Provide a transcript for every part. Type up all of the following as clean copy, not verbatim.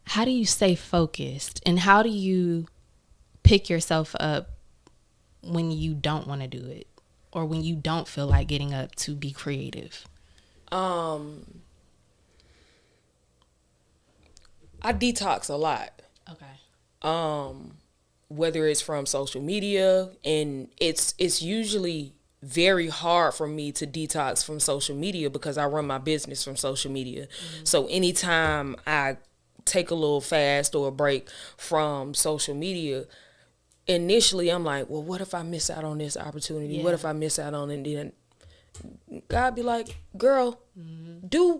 how do you stay focused, and how do you pick yourself up when you don't want to do it, or when you don't feel like getting up to be creative? I detox a lot. Okay. Whether it's from social media, and it's usually very hard for me to detox from social media because I run my business from social media. Mm-hmm. So anytime I take a little fast or a break from social media, initially I'm like, well, what if I miss out on this opportunity? Yeah. What if I miss out on it? And then God be like, girl, do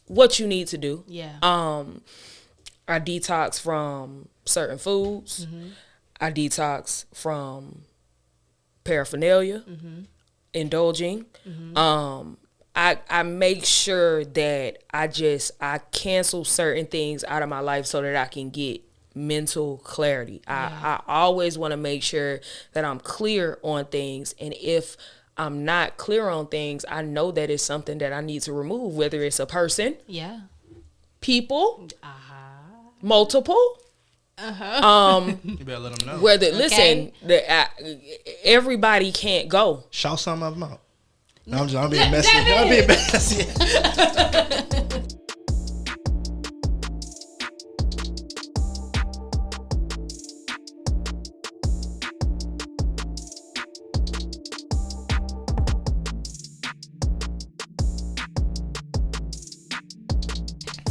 what you need to do. Yeah. I detox from certain foods. Mm-hmm. I detox from paraphernalia, indulging. Mm-hmm. I make sure that I cancel certain things out of my life so that I can get mental clarity. Yeah. I always want to make sure that I'm clear on things, and if I'm not clear on things, I know that it's something that I need to remove, whether it's a person, people, multiple. You better let them know. Whether listen, everybody can't go. Shout some of them out. No, I'm being messy. I'm being messy.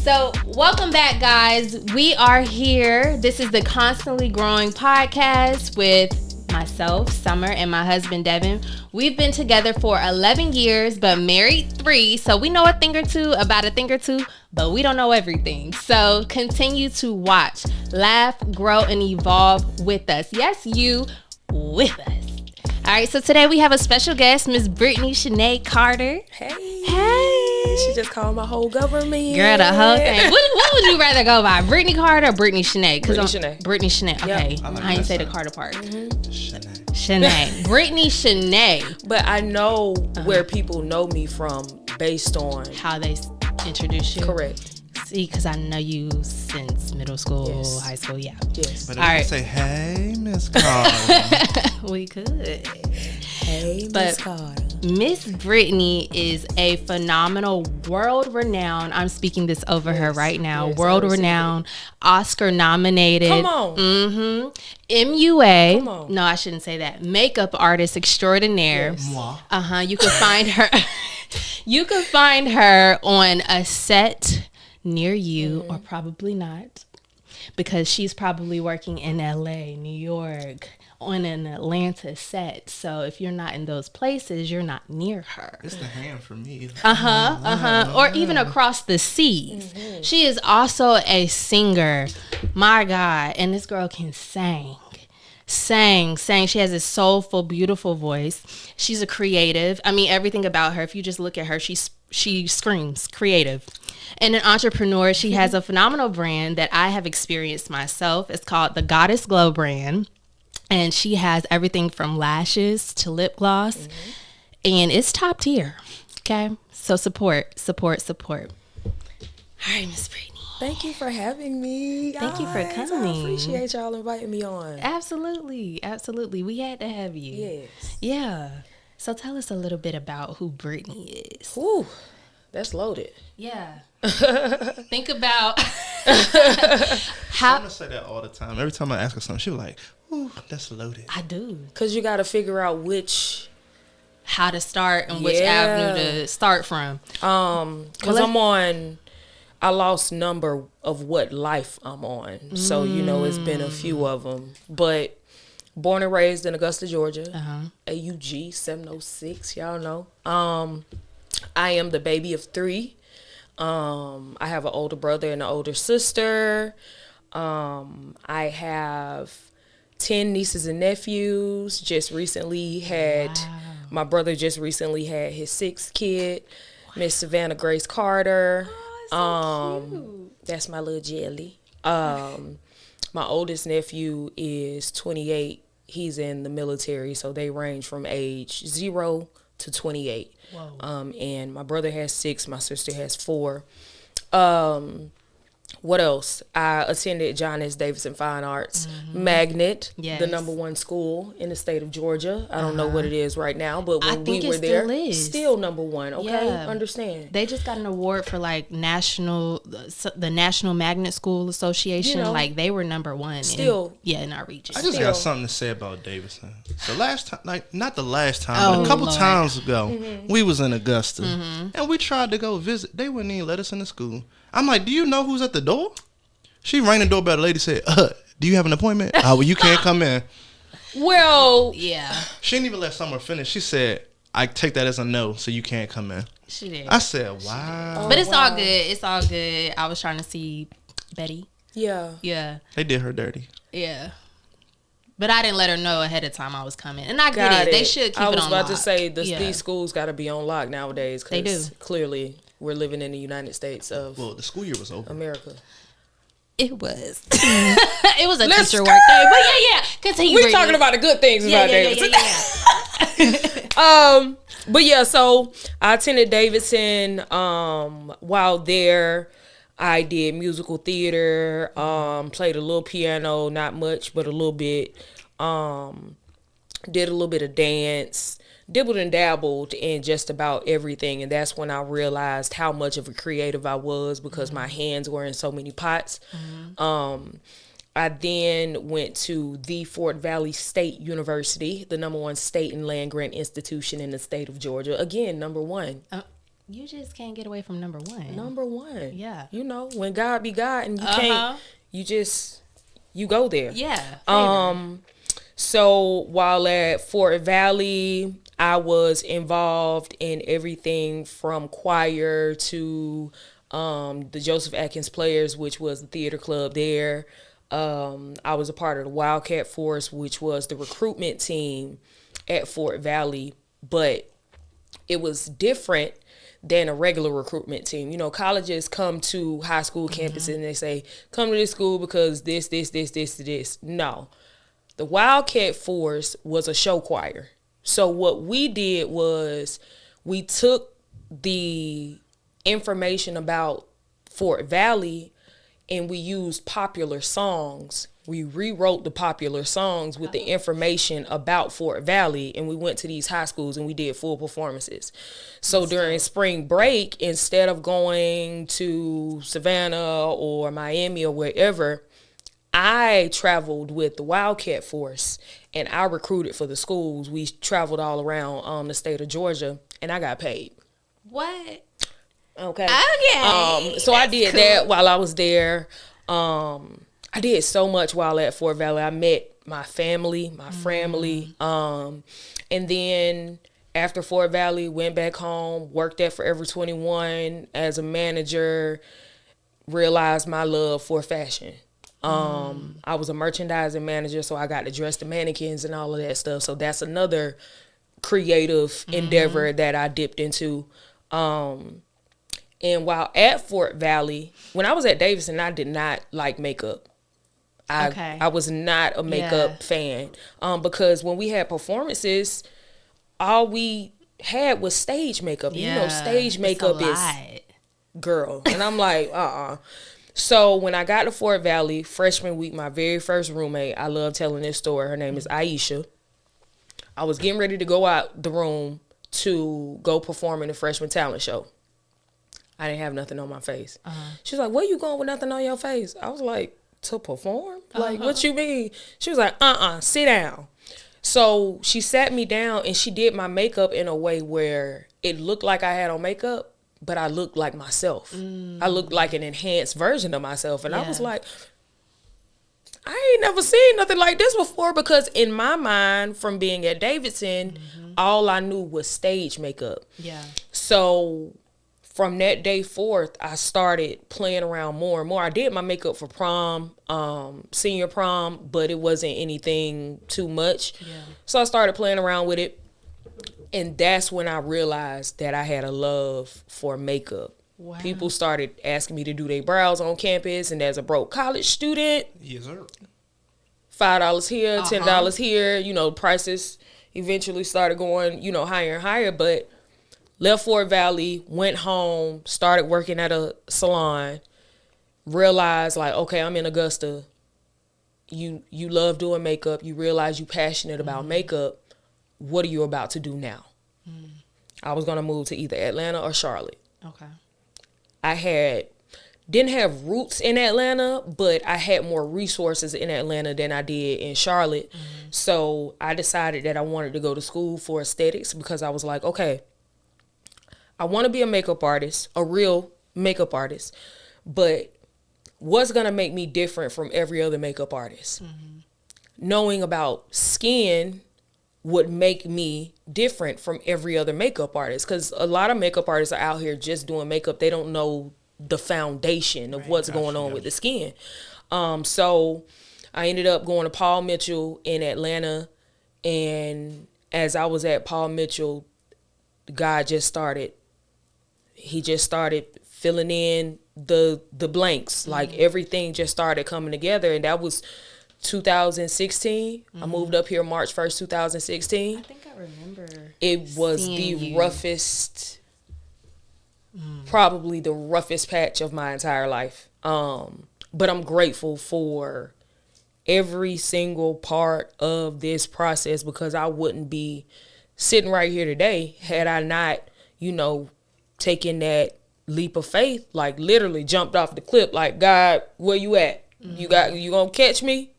So, welcome back, guys. We are here. This is the Constantly Growing podcast with myself, Summer, and my husband, Devon. We've been together for 11 years, but married 3. So, we know a thing or two about a thing or two, but we don't know everything. So, continue to watch, laugh, grow, and evolve with us. Yes, you with us. All right, so today we have a special guest, Miss Brittaney Shanae Carter. Hey. She just called my whole government. Girl, the whole thing. What would you rather go by, Brittaney Carter or Brittaney Shanae? Brittaney Shanae. Okay, yep. I ain't say the Carter part. Shanae. Brittaney Shanae. But I know where people know me from based on how they introduce you. Correct. See, because I know you since middle school, high school, Yes. But if you say, hey, Miss Carter. We could. Hey, Miss Carter. Miss Brittaney is a phenomenal, world-renowned, I'm speaking this over her right now, world-renowned, Oscar-nominated. Come on. MUA. Come on. No, I shouldn't say that. Makeup artist extraordinaire. Yes. You can find her. You can find her on a set near you, or probably not, because she's probably working in LA, New York, on an Atlanta set. So if you're not in those places, you're not near her. It's the hand for me. Or even across the seas. She is also a singer. My God. And this girl can sing. She has a soulful, beautiful voice. She's a creative. I mean, everything about her, if you just look at her, she screams creative. And an entrepreneur. She has a phenomenal brand that I have experienced myself. It's called the Goddess Glow brand. And she has everything from lashes to lip gloss. And it's top tier. Okay? So support. All right, Miss Brittaney. Thank you for having me. Thank you for coming. I appreciate y'all inviting me on. Absolutely. We had to have you. Yes. Yeah. So tell us a little bit about who Brittaney is. Ooh, that's loaded. Yeah. Think about how. I'm gonna say that all the time. Every time I ask her something, she was like, "Ooh, that's loaded." I do, cause you got to figure out how to start and which avenue to start from. Cause I'm on. I lost number of what life I'm on, so it's been a few of them. But born and raised in Augusta, Georgia, AUG 706. Y'all know. I am the baby of 3. I have an older brother and an older sister. I have 10 nieces and nephews. My brother just recently had his 6th kid, Miss Savannah Grace Carter. Oh, so cute. That's my little jelly. My oldest nephew is 28. He's in the military, so they range from age 0 to 28. Whoa. And my brother has 6, my sister has 4. What else? I attended John S. Davidson Fine Arts Magnet, Yes. the #1 school in the state of Georgia. I don't know what it is right now, but when we were it there, still is. still #1. Okay, Yeah. understand? They just got an award for like the National Magnet School Association. You know, like they were #1 still. in our region. I just got something to say about Davidson. The last time, like not the last time, but a couple times ago, we was in Augusta and we tried to go visit. They wouldn't even let us in the school. I'm like, do you know who's at the door? She rang the doorbell. The lady said, do you have an appointment? Oh, well, you can't come in. Well, Yeah, She didn't even let Summer finish. She said, I take that as a no, so you can't come in. she did. I said, wow. But it's all good. It's all good. I was trying to see Betty. yeah. Yeah, They did her dirty. yeah. But I didn't let her know ahead of time I was coming. And I get it. They should keep it on I was about to lock. say, Yeah. these schools got to be on lock nowadays. They do. Clearly, we're living in the United States of Well, the school year was over. America. It was. It was a teacher work day. But yeah. Continue. We're talking about the good things about Davidson. But yeah, so I attended Davidson. While there, I did musical theater, played a little piano, not much, but a little bit. Did a little bit of dance, dibbled and dabbled in just about everything. And that's when I realized how much of a creative I was because my hands were in so many pots. I then went to the Fort Valley State University, the #1 state and land grant institution in the state of Georgia. Again, #1. You just can't get away from #1. #1. Yeah. You know, when God be God and you can't, you go there. Yeah. So while at Fort Valley, I was involved in everything from choir to the Joseph Atkins Players, which was the theater club there. I was a part of the Wildcat Force, which was the recruitment team at Fort Valley, but it was different than a regular recruitment team. You know, colleges come to high school campuses and they say, come to this school because this. No. The Wildcat Force was a show choir. So what we did was we took the information about Fort Valley and we used popular songs. We rewrote the popular songs with the information about Fort Valley, and we went to these high schools and we did full performances. So during spring break, instead of going to Savannah or Miami or wherever, I traveled with the Wildcat Force and I recruited for the schools. We traveled all around the state of Georgia and I got paid. What? Okay. Okay. So I did that while I was there. I did so much while at Fort Valley. I met my family, and then after Fort Valley, went back home, worked at Forever 21 as a manager, realized my love for fashion. I was a merchandising manager, so I got to dress the mannequins and all of that stuff. So that's another creative endeavor that I dipped into. And while at Fort Valley, when I was at Davidson, I did not like makeup. I was not a makeup fan because when we had performances, all we had was stage makeup. Yeah, you know, stage makeup is girl. And I'm like, So when I got to Fort Valley, freshman week, my very first roommate, I love telling this story. Her name is Aisha. I was getting ready to go out the room to go perform in the freshman talent show. I didn't have nothing on my face. She was like, where you going with nothing on your face? I was like, to perform? Like, what you mean? She was like, sit down. So she sat me down and she did my makeup in a way where it looked like I had on makeup, but I looked like myself. I looked like an enhanced version of myself. And I was like, I ain't never seen nothing like this before, because in my mind, from being at Davidson, all I knew was stage makeup. Yeah. So from that day forth, I started playing around more and more. I did my makeup for prom, senior prom, but it wasn't anything too much. Yeah. So I started playing around with it. And that's when I realized that I had a love for makeup. Wow. People started asking me to do their brows on campus, and as a broke college student, yes, sir. $5 here, $10 here, you know, prices eventually started going, you know, higher and higher. But left Fort Valley, went home, started working at a salon, realize like, okay, I'm in Augusta. You love doing makeup. You realize you're passionate about makeup. What are you about to do now? I was going to move to either Atlanta or Charlotte. Okay. I didn't have roots in Atlanta, but I had more resources in Atlanta than I did in Charlotte. So I decided that I wanted to go to school for aesthetics because I was like, okay, I want to be a makeup artist, a real makeup artist, but what's going to make me different from every other makeup artist? Knowing about skin would make me different from every other makeup artist, because a lot of makeup artists are out here just doing makeup. They don't know the foundation of what's going on with the skin. So I ended up going to Paul Mitchell in Atlanta, and as I was at Paul Mitchell, God just started filling in the blanks. Like everything just started coming together, and that was 2016. I moved up here March 1st, 2016. I think I remember. It was the roughest, probably the roughest patch of my entire life. But I'm grateful for every single part of this process, because I wouldn't be sitting right here today had I not, taken that leap of faith, like literally jumped off the cliff, like, God, where you at? You gonna catch me?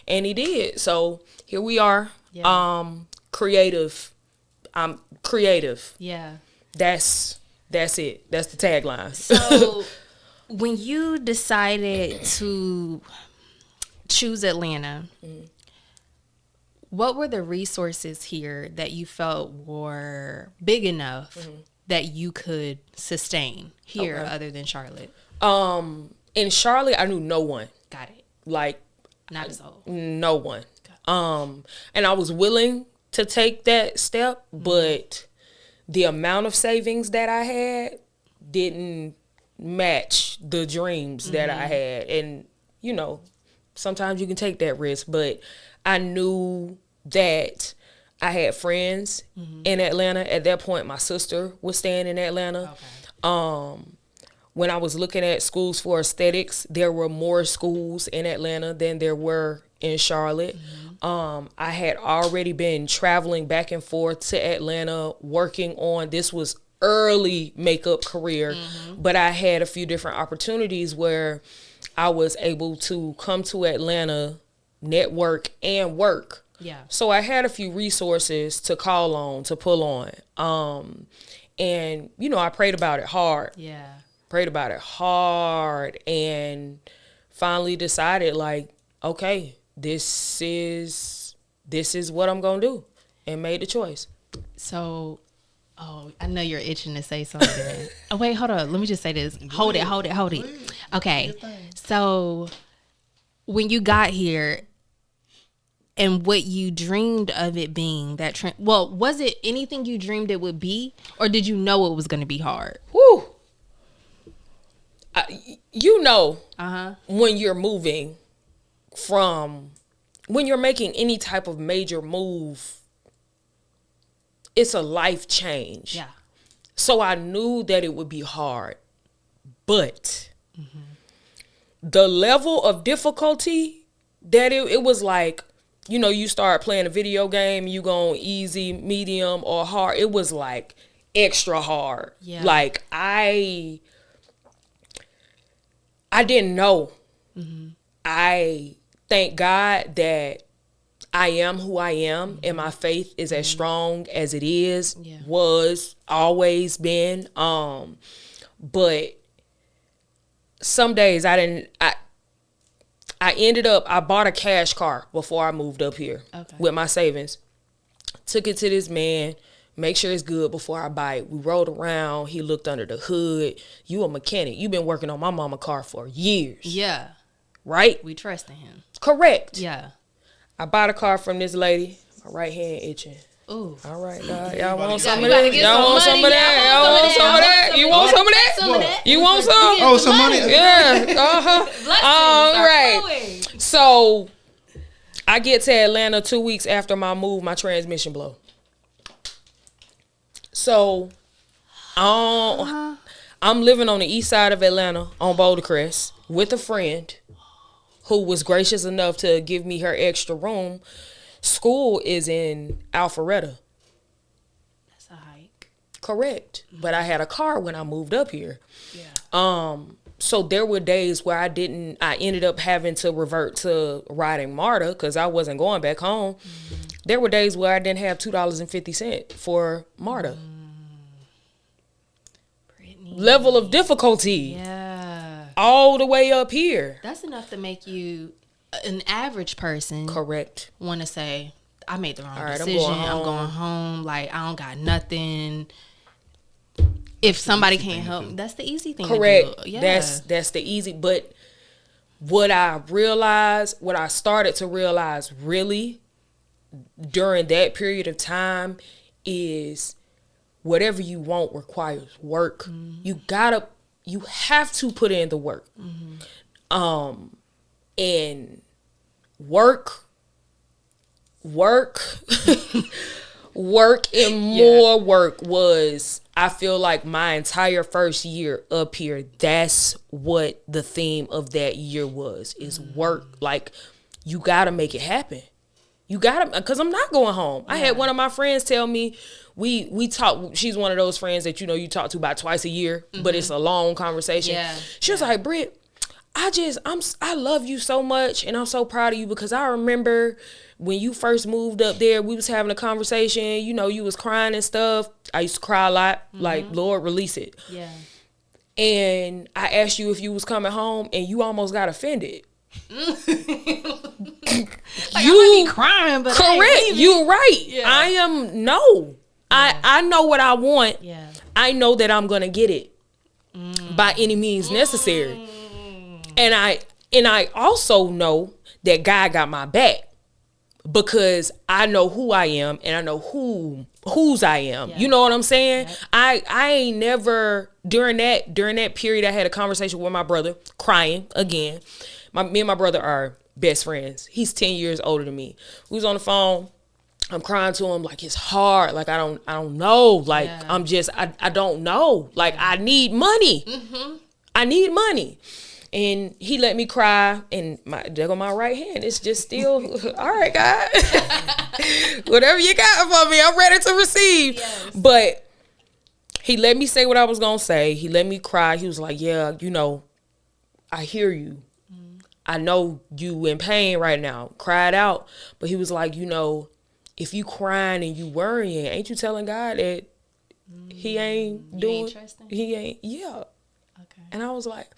And he did. So here we are. Yeah. Creative. I'm creative. Yeah. That's it. That's the tagline. So when you decided to choose Atlanta, what were the resources here that you felt were big enough that you could sustain here other than Charlotte? In Charlotte, I knew no one. Got it. Like, not a soul. No one. And I was willing to take that step, but the amount of savings that I had didn't match the dreams that I had. And, sometimes you can take that risk, but I knew that I had friends in Atlanta. At that point, my sister was staying in Atlanta. Okay. When I was looking at schools for aesthetics, there were more schools in Atlanta than there were in Charlotte. I had already been traveling back and forth to Atlanta, working on, this was early makeup career, but I had a few different opportunities where I was able to come to Atlanta, network, and work. Yeah. So I had a few resources to call on, to pull on. And, I prayed about it hard. Yeah. Prayed about it hard, and finally decided, like, okay, this is what I'm gonna do, and made the choice. So, I know you're itching to say something. Oh, wait, hold on. Let me just say this. Hold it. Okay. So, when you got here, and what you dreamed of it being that was it anything you dreamed it would be, or did you know it was going to be hard? Whew. When you're moving when you're making any type of major move, it's a life change. Yeah. So I knew that it would be hard, but the level of difficulty that it was like, you start playing a video game, you go easy, medium, or hard. It was like extra hard. Yeah. Like I didn't know. I thank God that I am who I am, and my faith is as strong as it is, was, always been. But some days I bought a cash car before I moved up here with my savings. Took it to this man, make sure it's good before I buy it. We rode around. He looked under the hood. You a mechanic. You've been working on my mama car for years. Yeah. Right? We trust in him. Correct. Yeah. I bought a car from this lady. My right hand itching. Ooh. All right, God. Y'all want some of that? Y'all want some of that? Y'all want some of that? You want some of that? You want some? Oh, some money? Yeah. All right. So I get to Atlanta 2 weeks after my move, my transmission blow. So I'm living on the east side of Atlanta on Boulder Crest, with a friend who was gracious enough to give me her extra room. School is in Alpharetta. That's a hike. Correct. But I had a car when I moved up here. Yeah. So there were days where I ended up having to revert to riding MARTA because I wasn't going back home. There were days where I didn't have $2.50 for MARTA. Brittaney. Level of difficulty. Yeah. All the way up here. That's enough to make you an average person. Correct. Want to say, I made the wrong All right, decision. I'm going home. Like, I don't got nothing. If somebody can't help, that's the easy thing Correct. to do. Yeah. That's the easy. But what I started to realize really during that period of time is whatever you want requires work. Mm-hmm. You have to put in the work. Mm-hmm. And work and more work was, I feel like, my entire first year up here. That's what the theme of that year was, is work. Like, you got to make it happen. You got to, because I'm not going home. I had one of my friends tell me, we talk, she's one of those friends that, you talk to about twice a year, but it's a long conversation. Yeah. She was like, Britt, I love you so much, and I'm so proud of you, because I remember when you first moved up there, we was having a conversation, you was crying and stuff. I used to cry a lot, like, Lord, release it. Yeah. And I asked you if you was coming home, and you almost got offended. Like, you crying, but correct. You're right. Yeah. I am no. Yeah. I know what I want. Yeah. I know that I'm gonna get it by any means necessary. And I also know that God got my back, because I know who I am and I know whose I am. Yeah. You know what I'm saying? Right. I ain't never during that period I had a conversation with my brother, crying again. Me and my brother are best friends. He's 10 years older than me. We was on the phone. I'm crying to him, like, it's hard. Like, I don't know. Like, I'm just, I don't know. Like, I need money. Mm-hmm. I need money. And he let me cry, and there go my right hand. It's just still, all right, God. Whatever you got for me, I'm ready to receive. Yes. But he let me say what I was going to say. He let me cry. He was like, yeah, I hear you. I know you in pain right now. Cry it out. But he was like, if you crying and you worrying, ain't you telling God that he ain't doing, he ain't, yeah. Okay. And I was like,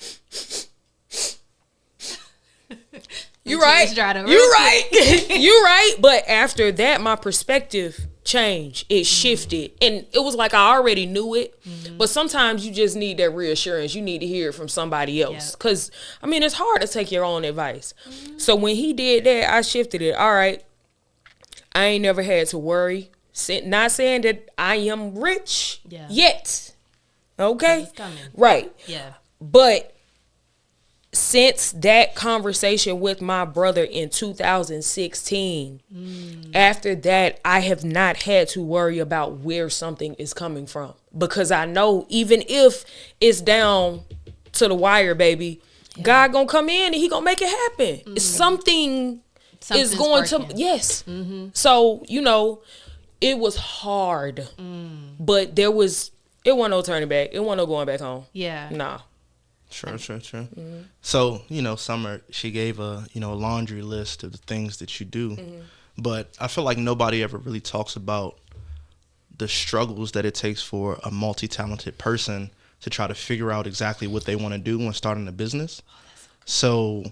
you right. You right. You right. But after that, my perspective changed. It shifted. And it was like I already knew it. Mm-hmm. But sometimes you just need that reassurance. You need to hear it from somebody else. Because, it's hard to take your own advice. Mm-hmm. So when he did that, I shifted it. All right. I ain't never had to worry. Not saying that I am rich yet. Okay? It's coming. Right. Yeah. But since that conversation with my brother in 2016, after that, I have not had to worry about where something is coming from. Because I know even if it's down to the wire, baby, God gonna come in and he gonna make it happen. Something's is going working. To, yes. Mm-hmm. So, it was hard, but it wasn't no turning back. It wasn't no going back home. Yeah. Nah. Sure. Mm-hmm. So, Summyr, she gave a laundry list of the things that you do, but I feel like nobody ever really talks about the struggles that it takes for a multi-talented person to try to figure out exactly what they want to do when starting a business. So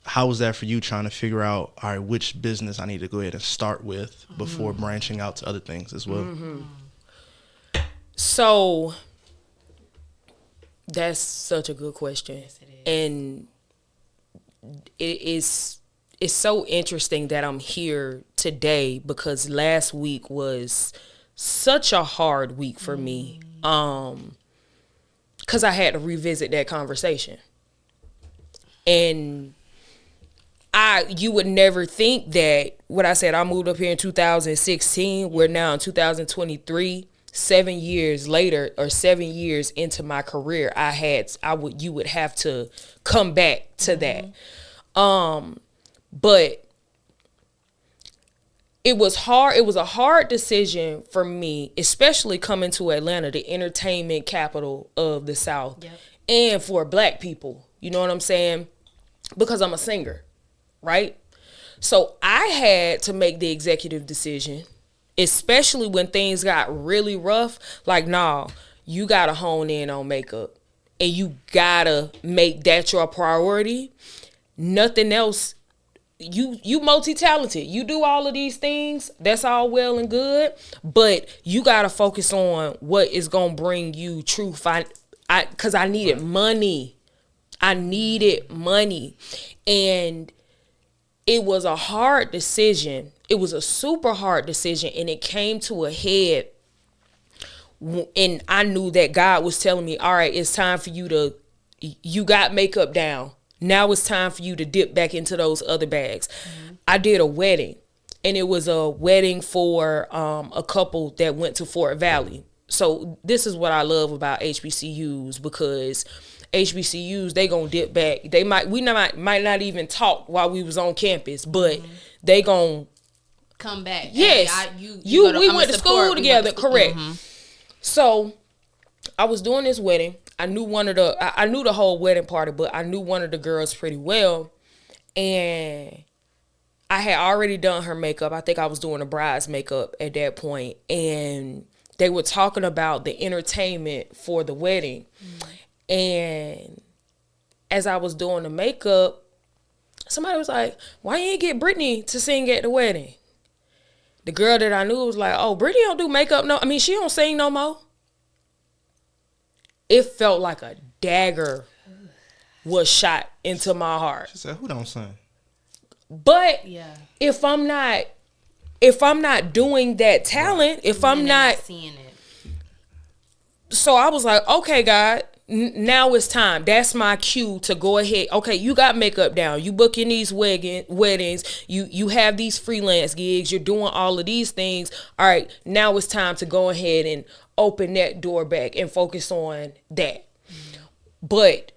how was that for you, trying to figure out, all right, which business I need to go ahead and start with before branching out to other things as well? Mm-hmm. So that's such a good question. Yes, it is. And it's so interesting that I'm here today, because last week was such a hard week for me. Because I had to revisit that conversation. And you would never think that what I said, I moved up here in 2016. We're now in 2023. 7 years later or 7 years into my career, you would have to come back to that. But it was hard. It was a hard decision for me, especially coming to Atlanta, the entertainment capital of the South, and for Black people. You know what I'm saying? Because I'm a singer, right? So I had to make the executive decision, especially when things got really rough. Like, nah, you gotta hone in on makeup, and you gotta make that your priority. Nothing else. You multi-talented. You do all of these things. That's all well and good. But you got to focus on what is going to bring you true because I needed money. I needed money. And it was a hard decision. It was a super hard decision. And it came to a head. And I knew that God was telling me, all right, it's time for you got makeup down. Now it's time for you to dip back into those other bags. I did a wedding, and it was a wedding for a couple that went to Fort Valley. So this is what I love about HBCUs, because HBCUs, they gonna dip back. We might not even talk while we was on campus, but they gonna come back. Yes, Hey, we went to school together. Correct. So I was doing this wedding. I knew I knew the whole wedding party, but I knew one of the girls pretty well. And I had already done her makeup. I think I was doing the bride's makeup at that point. And they were talking about the entertainment for the wedding. And as I was doing the makeup, somebody was like, why you ain't get Brittaney to sing at the wedding? The girl that I knew was like, oh, Brittaney don't do makeup. No, I mean, she don't sing no more. It felt like a dagger was shot into my heart. She said, who don't sing? But if I'm not doing that talent, if I'm not seeing it. So I was like, okay, God, now it's time. That's my cue to go ahead. Okay, you got makeup down. You booking these weddings. You have these freelance gigs. You're doing all of these things. All right, now it's time to go ahead and open that door back and focus on that. But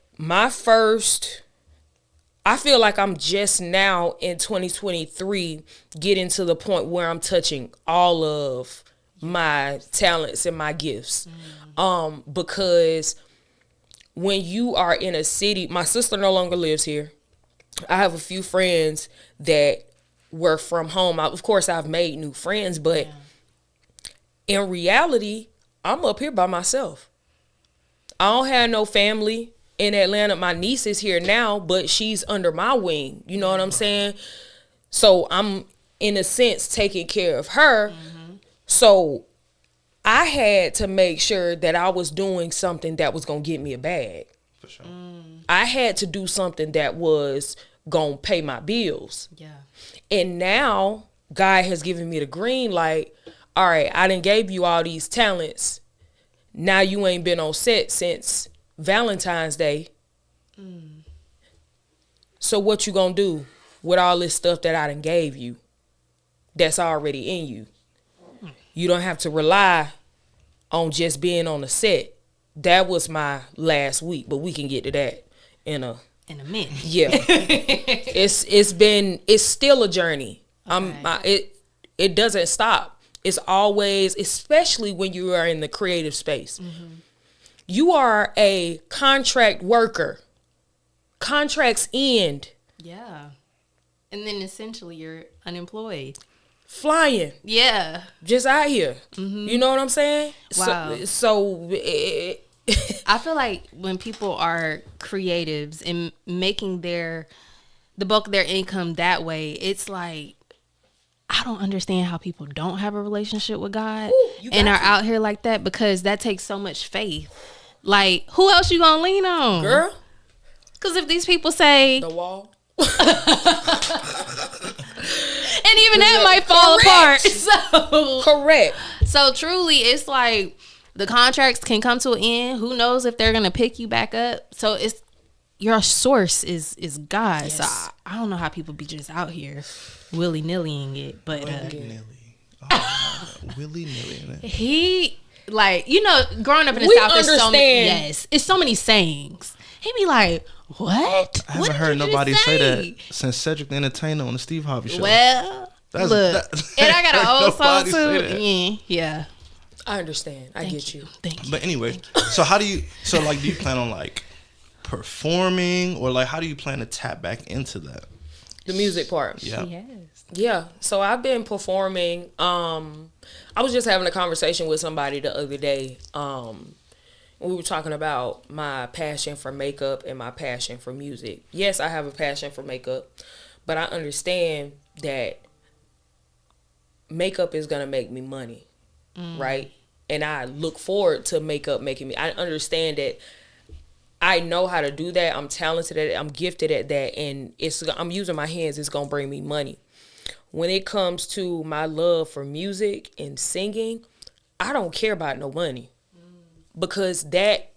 I feel like I'm just now in 2023 getting to the point where I'm touching all of my talents and my gifts. Because when you are in a city, my sister no longer lives here. I have a few friends that were from home. Of course, I've made new friends, but in reality, I'm up here by myself. I don't have no family in Atlanta. My niece is here now, but she's under my wing. You know what I'm saying? So I'm, in a sense, taking care of her. So I had to make sure that I was doing something that was going to get me a bag. For sure. I had to do something that was going to pay my bills. And now God has given me the green light. All right, I done gave you all these talents. Now you ain't been on set since Valentine's Day. So what you gonna do with all this stuff that I done gave you that's already in you? You don't have to rely on just being on the set. That was my last week, but we can get to that in a minute. It's still a journey. It doesn't stop. It's always, especially when you are in the creative space. You are a contract worker. Contracts end. And then essentially you're unemployed. Flying. Just out here. You know what I'm saying? Wow. So I feel like when people are creatives and making the bulk of their income that way, it's like, I don't understand how people don't have a relationship with God and are out here like that, because that takes so much faith. Like, who else you gonna lean on? Girl? Because if these people say... The wall. And even that might fall apart. So, correct. So truly, it's like the contracts can come to an end. Who knows if they're going to pick you back up? So it's your source is God. Yes. So I don't know how people be just out here willy-nillying it. But willy-nilly. Willy-nilly. Like, you know, growing up in the We South, understand. it's so many sayings. He be like, what? I haven't heard nobody say that since Cedric the Entertainer on the Steve Harvey Show. Well, look, and I got an old song too. Yeah. I understand. I get you. Thank you. But anyway, so how do you? So like, do you plan on like performing, or like how do you plan to tap back into that? The music part. Yeah. Yes. Yeah. So I've been performing. I was just having a conversation with somebody the other day. We were talking about my passion for makeup and my passion for music. Yes, I have a passion for makeup, but I understand that makeup is gonna make me money, right? And I look forward to makeup making me. I understand that I know how to do that. I'm talented at it. I'm gifted at that, and I'm using my hands. It's gonna bring me money. When it comes to my love for music and singing, I don't care about no money, because that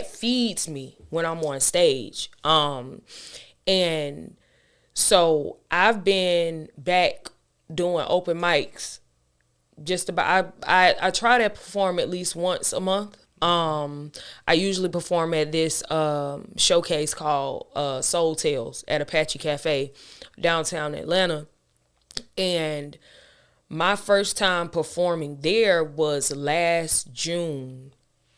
feeds me when I'm on stage. And so I've been back doing open mics. Just about I try to perform at least once a month. I usually perform at this showcase called Soul Tales at Apache Cafe downtown Atlanta. And my first time performing there was last June.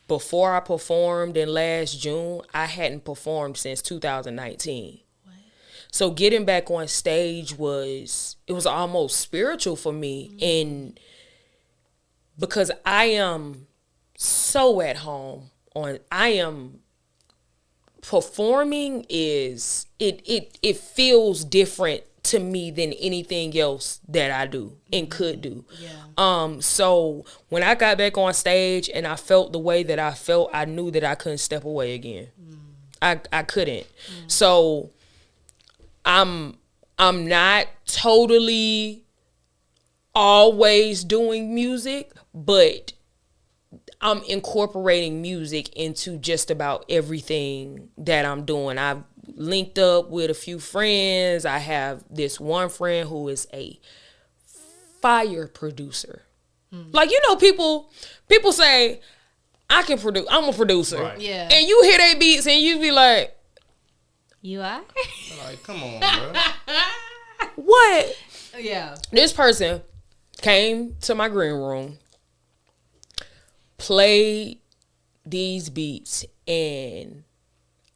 Before I performed in last June, I hadn't performed since 2019. What? So getting back on stage was almost spiritual for me. And because I am so at home performing is it feels different to me than anything else that I do and could do. Yeah. So when I got back on stage and I felt the way that I felt, I knew that I couldn't step away again. I couldn't. So I'm not totally always doing music, but I'm incorporating music into just about everything that I'm doing. I've linked up with a few friends. I have this one friend who is a fire producer. Like, you know, people say, I can produce, I'm a producer. Right. Yeah. And you hear their beats and you be like, You are? Like, come on, bro. what? Yeah. This person came to my green room, played these beats, and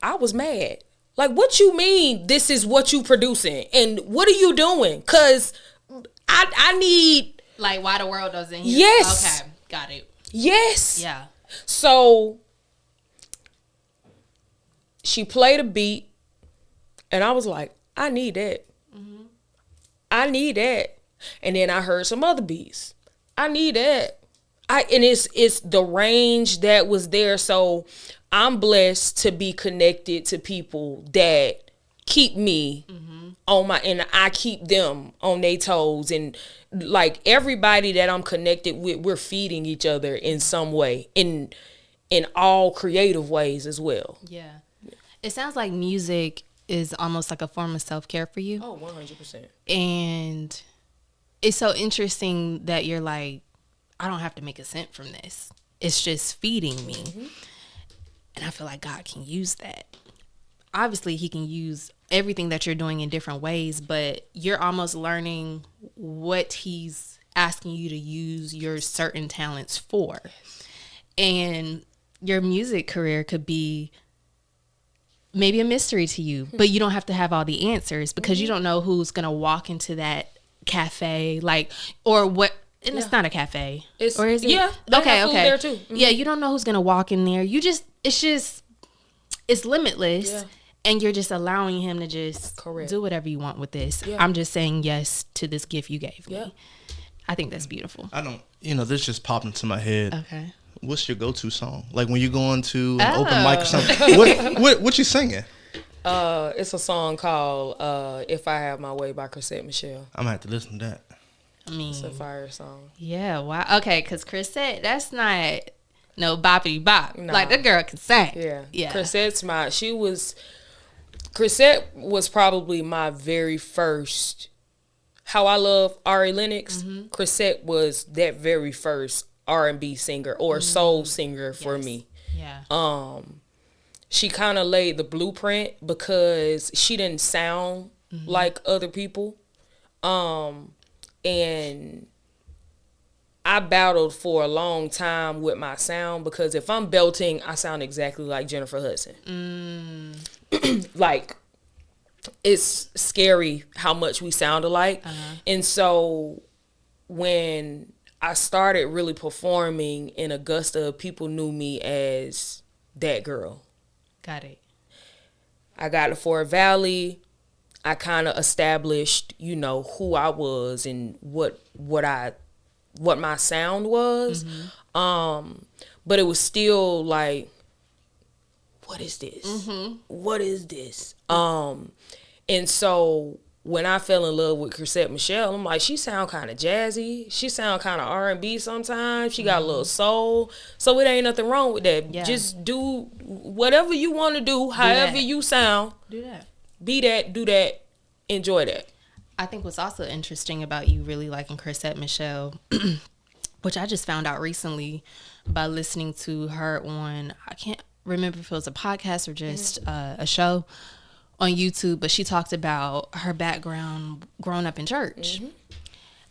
I was mad. Like, what you mean this is what you producing? And what are you doing? Because I need... Like, why the world doesn't hear? Yes. Okay, got it. Yes. Yeah. So, she played a beat, and I was like, I need that. I need that. And then I heard some other beats. I need that. And it's the range that was there. So I'm blessed to be connected to people that keep me and I keep them on their toes. And like everybody that I'm connected with, we're feeding each other in some way, in all creative ways as well. Yeah. It sounds like music is almost like a form of self-care for you. Oh, 100%. And it's so interesting that you're like, I don't have to make a cent from this. It's just feeding me. And I feel like God can use that. Obviously, he can use everything that you're doing in different ways, but you're almost learning what he's asking you to use your certain talents for. And your music career could be maybe a mystery to you, but you don't have to have all the answers because you don't know who's going to walk into that cafe, like, or what. And it's not a cafe. Or is it? Yeah. Okay. There too. Yeah, you don't know who's going to walk in there. It's limitless. Yeah. And you're just allowing him to just do whatever you want with this. Yeah. I'm just saying yes to this gift you gave me. I think that's beautiful. I don't, this just popped into my head. Okay. What's your go-to song? Like when you're going to an open mic or something. What you singing? It's a song called If I Have My Way by Chrisette Michele. I'm going to have to listen to that. I mean, it's a fire song. Yeah, wow. Okay, because Chrisette, that's not no boppity bop. Nah. Like, that girl can sing. Yeah. Chrisette was probably my very first, how I love Ari Lennox. Chrisette was that very first R&B singer or soul singer for me. Yeah. She kind of laid the blueprint because she didn't sound like other people. And I battled for a long time with my sound because if I'm belting, I sound exactly like Jennifer Hudson. Like, it's scary how much we sound alike. And so when I started really performing in Augusta, people knew me as that girl. Got it. I got to Fort Valley. I kind of established, you know, who I was and what my sound was. But it was still like, what is this? What is this? And so when I fell in love with Chrisette Michele, I'm like, she sound kind of jazzy. She sound kind of R&B sometimes. She got a little soul. So it ain't nothing wrong with that. Yeah. Just do whatever you want to do, however you sound. Do that. Be that, do that, enjoy that. I think what's also interesting about you really liking Chrisette Michele, which I just found out recently by listening to her on, I can't remember if it was a podcast or just a show on YouTube, but she talked about her background growing up in church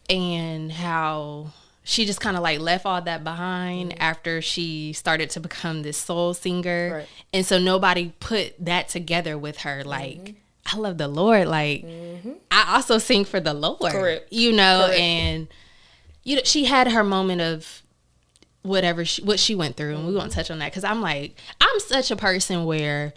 and how she just kind of like left all that behind after she started to become this soul singer. Right. And so nobody put that together with her. Like, I love the Lord. Like, I also sing for the Lord. Correct. You know, Correct. and you know, she had her moment of whatever what she went through, and we won't touch on that because I'm like, I'm such a person where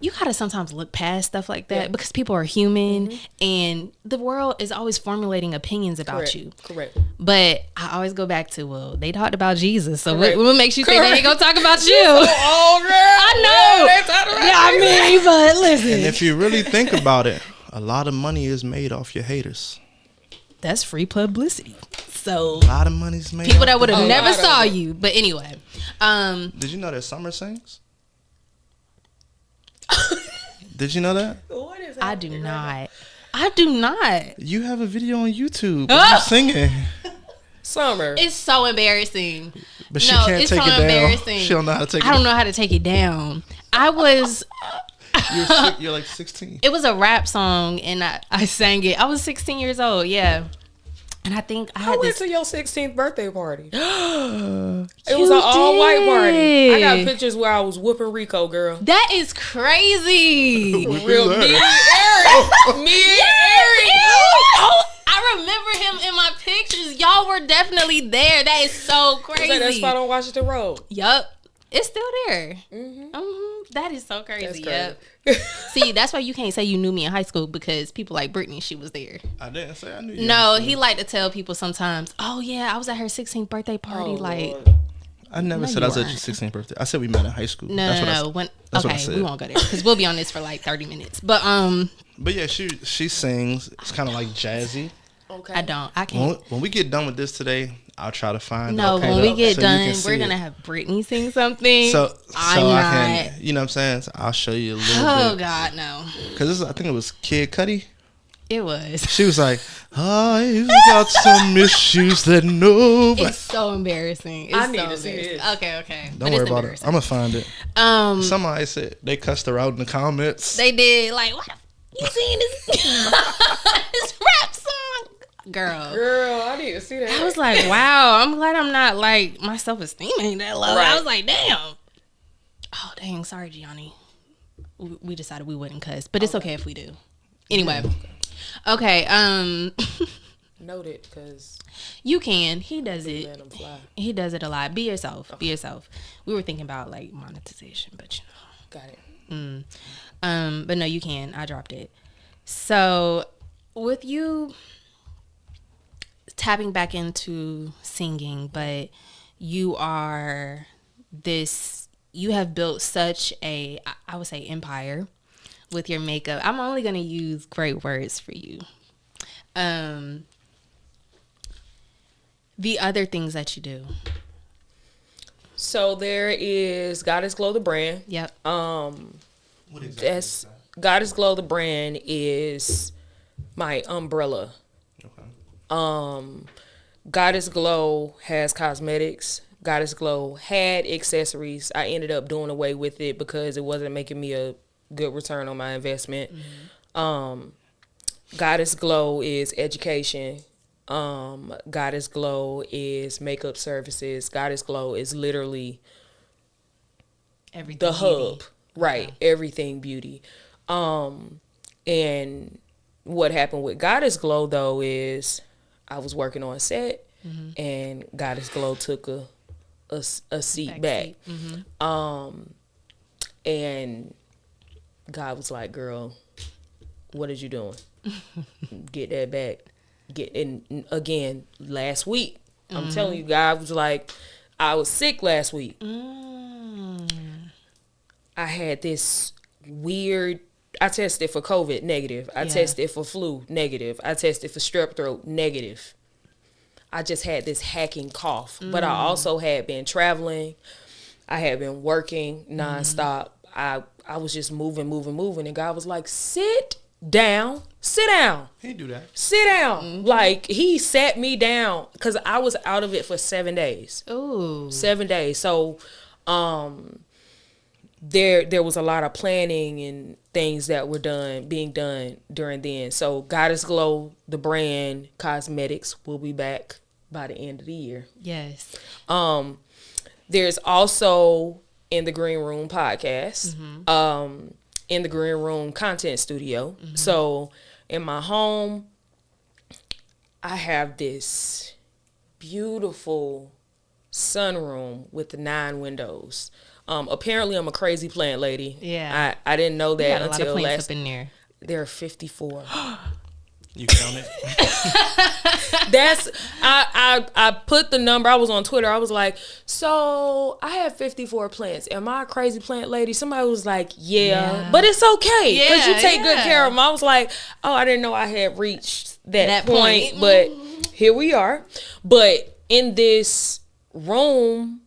you gotta sometimes look past stuff like that because people are human and the world is always formulating opinions about you. Correct. But I always go back to, well, they talked about Jesus, so Correct. what makes you think they ain't gonna talk about you? Oh, girl. I know. Yeah, they talked about Yeah, I mean, but listen, And if you really think about it, a lot of money is made off your haters. that's free publicity. So A lot of money's made people off that would have A never lot of saw it. you. But anyway, Did you know that Summyr sings? Did you know that? What is I do not. I do not. You have a video on YouTube of you singing. Summyr. It's so embarrassing. But she No, can't it's take so it down. embarrassing. She don't know how to take it I don't know how to take it down. I was. You're like 16. It was a rap song, and I sang it. I was 16 years old. Yeah, and I think I I had went this. to your 16th birthday party. It You was an all-white party. I got did. pictures where I was whooping Rico, girl. That is crazy. Real me and Eric. Me and Eric. Oh, I remember him in my pictures. Y'all were definitely there. That is so Was that crazy. spot on Washington Road? Yup. It's still there. That is so crazy. That's Yep. See, that's why you can't say you knew me in high school because people like Brittaney, she was there. I didn't say I knew you. No, he liked to tell people sometimes, oh yeah, I was at her 16th birthday party. like, Lord. I never No, said you I was at your weren't. 16th birthday. I said we met in high school. no. That's what I said. We won't go there because we'll be on this for like 30 minutes. But But yeah, she sings. It's kind of like jazzy. Okay. I can't. When we get done with this today, I'll try to find. No, it. when we get So you can done, see we're it. gonna have Brittaney sing something. So I'm I not. can, you know what I'm saying? So I'll show you a little Oh bit. God, no! Because I think it was Kid Cudi. It was. She was like, I've got some issues that nobody. It's so embarrassing. It's I need so to see embarrassing. this. Okay. Don't But worry it's about it. embarrassing. I'm gonna find it. Somebody said they cussed her out in the comments. They did like, what? You seen this this rap song, girl? Girl, I need to see that. I was like, wow. I'm glad I'm not like my self-esteem ain't that low. Right. I was like, damn. Oh dang, sorry, Gianni. We decided we wouldn't cuss, but it's okay if we do. Anyway, okay. Noted, because You can. He does it. let them fly. He does it a lot. Be yourself. Be yourself. We were thinking about like monetization, but you know. Got it. But no, you can. I dropped it. So with you tapping back into singing, but you are this, you have built such a, I would say, empire with your makeup. I'm only going to use great words for you. The other things that you do. So there is Goddess Glow the brand. Yep. That's Goddess Glow the brand is my umbrella. Okay. Goddess Glow has cosmetics. Goddess Glow had accessories. I ended up doing away with it because it wasn't making me a good return on my investment. Goddess Glow is education. Goddess Glow is makeup services. Goddess Glow is literally Everything the hub. beauty. Right. Everything beauty. And what happened with Goddess Glow though is I was working on set and Goddess Glow took a seat back. And God was like, girl, what are you doing? Get that back. Get in again last week. I'm telling you, God was like, I was sick last week. I had this weird, I tested for COVID, negative. I tested for flu, negative. I tested for strep throat, negative. I just had this hacking cough. But I also had been traveling. I had been working nonstop. I was just moving. And God was like, sit down. He do that. Sit down. Like, he sat me down because I was out of it for 7 days. Ooh. 7 days. So, there was a lot of planning and things that were being done during then. So Goddess Glow, the brand cosmetics, will be back by the end of the year. Yes. There's also In the Green Room podcast, In the Green Room content studio. So in my home, I have this beautiful sunroom with the 9 windows. Apparently I'm a crazy plant lady. Yeah. I didn't know that Got a lot of until plants up in there. There are 54. You count it? That's I put the number. I was on Twitter. I was like, so I have 54 plants. Am I a crazy plant lady? Somebody was like, yeah. But it's okay because you take good care of them. I was like, oh, I didn't know I had reached that point, but here we are. But in this room,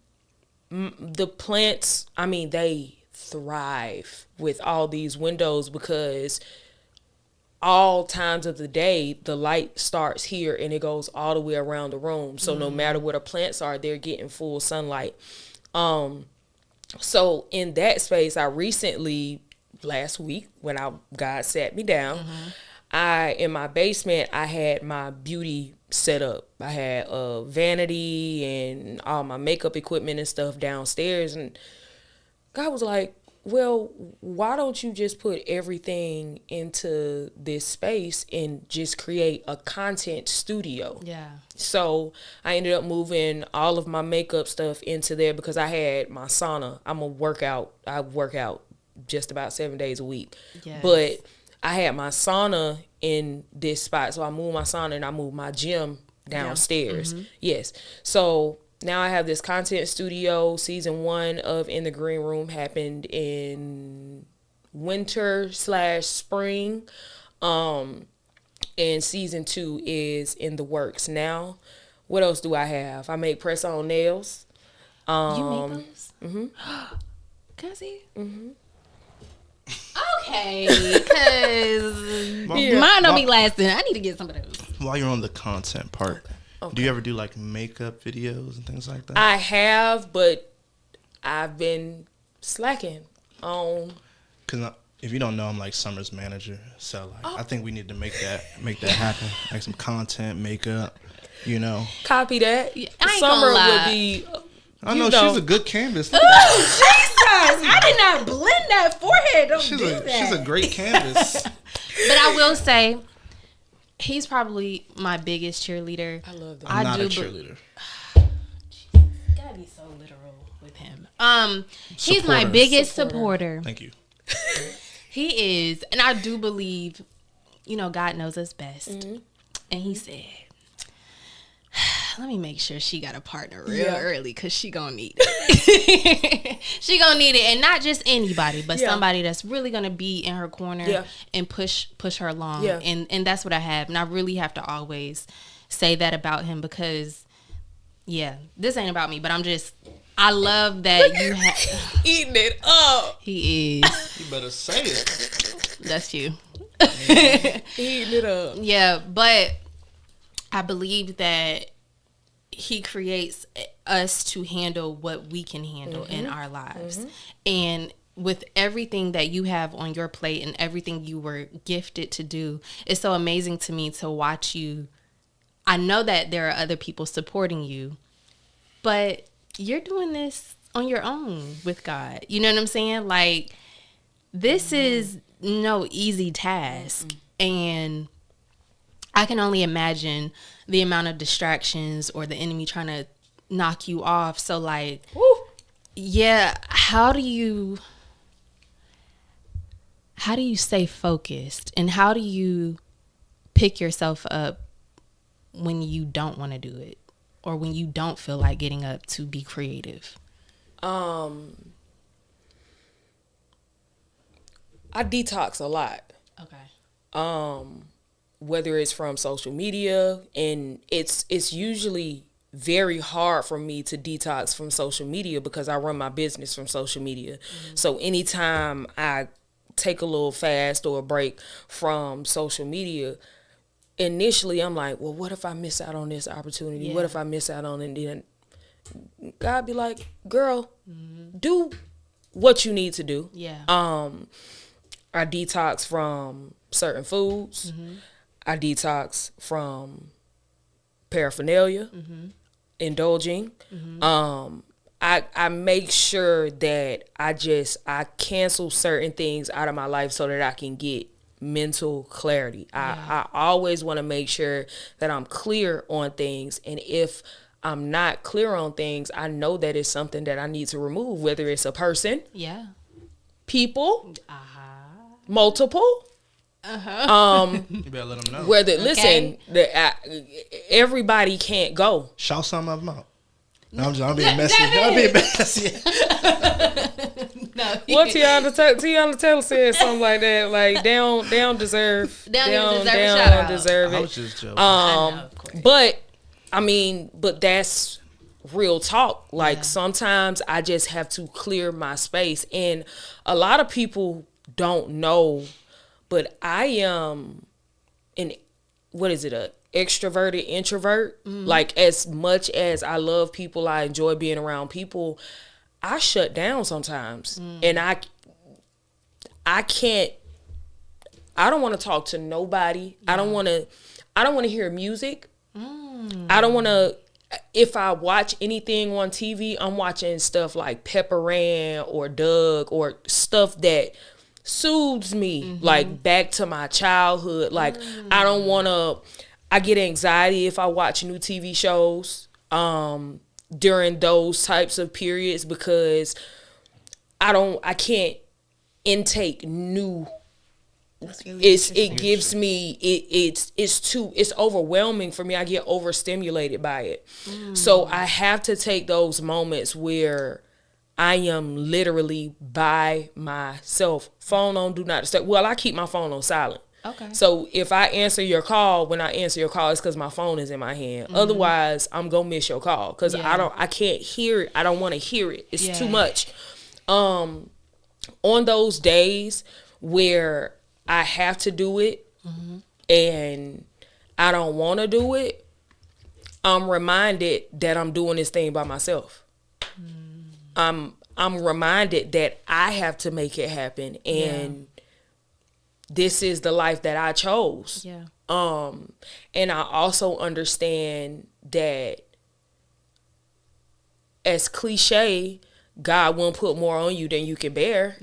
the plants, I mean, they thrive with all these windows because all times of the day, the light starts here and it goes all the way around the room. So no matter where the plants are, they're getting full sunlight. So in that space, I recently, last week, when God sat me down, in my basement, I had my beauty set up. I had a vanity and all my makeup equipment and stuff downstairs. And God was like, well, why don't you just put everything into this space and just create a content studio? Yeah. So I ended up moving all of my makeup stuff into there because I had my sauna. I work out just about 7 days a week. Yes. But I had my sauna in this spot. So I moved my sauna and I moved my gym downstairs. Yes. So now I have this content studio. Season 1 of In the Green Room happened in winter/spring. And season 2 is in the works now. What else do I have? I make press-on nails. You make those? Can I see? Okay, because mine don't be lasting. I need to get some of those. While you're on the content part, do you ever do like makeup videos and things like that? I have, but I've been slacking on. Because if you don't know, I'm like Summyr's manager, so like I think we need to make that happen. Like some content, makeup, you know. Copy that. I ain't Summyr gonna lie. would be. I know she's a good canvas. Oh, Jesus! I did not blend that forehead. Don't do that. She's a great canvas. But I will say, he's probably my biggest cheerleader. I love that. I'm not a cheerleader. Gotta be so literal with him. He's my biggest supporter. Thank you. He is, and I do believe, God knows us best. And he said, let me make sure she got a partner real early because she gonna need it. She gonna need it, and not just anybody, but somebody that's really gonna be in her corner and push her along. And that's what I have, and I really have to always say that about him because, this ain't about me, but I love that you have eating it up. He is. You better say it. That's you. Eating it up. Yeah, but I believe that he creates us to handle what we can handle in our lives. And with everything that you have on your plate and everything you were gifted to do, it's so amazing to me to watch you. I know that there are other people supporting you, but you're doing this on your own with God. You know what I'm saying? Like, this is no easy task. And I can only imagine the amount of distractions or the enemy trying to knock you off. So, like, yeah, how do you stay focused, and how do you pick yourself up when you don't want to do it, or when you don't feel like getting up to be creative? I detox a lot. Okay. Whether it's from social media, and it's usually very hard for me to detox from social media because I run my business from social media. So anytime I take a little fast or a break from social media, initially I'm like, well, what if I miss out on this opportunity? What if I miss out on it? And then God be like, girl, do what you need to do. I detox from certain foods. I detox from paraphernalia, indulging. I make sure that I cancel certain things out of my life so that I can get mental clarity. I always want to make sure that I'm clear on things, and if I'm not clear on things, I know that it's something that I need to remove, whether it's a person, people, multiple. You better let them know. Whether listen, everybody can't go. Shout some of them out. No, I'm being messy. I'm being messy. No, what Tiana Taylor said something like that. Like they don't deserve. They don't deserve it. I was just joking. But that's real talk. Like sometimes I just have to clear my space, and a lot of people don't know, but I am a extroverted introvert. Like, as much as I love people, I enjoy being around people, I shut down sometimes. And I don't want to talk to nobody. I don't want to hear music. I don't want to, if I watch anything on TV, I'm watching stuff like Pepper Ann or Doug, or stuff that soothes me, like back to my childhood. Like, I get anxiety if I watch new TV shows during those types of periods, because I can't intake new. It's overwhelming for me. I get overstimulated by it. So I have to take those moments where I am literally by myself. Phone on, do not disturb. Well, I keep my phone on silent. Okay. So if I answer your call, when I answer your call, it's because my phone is in my hand. Otherwise, I'm gonna miss your call because I can't hear it. I don't want to hear it. It's too much. On those days where I have to do it and I don't want to do it, I'm reminded that I'm doing this thing by myself. I'm reminded that I have to make it happen, and this is the life that I chose. And I also understand that, as cliche, God won't put more on you than you can bear.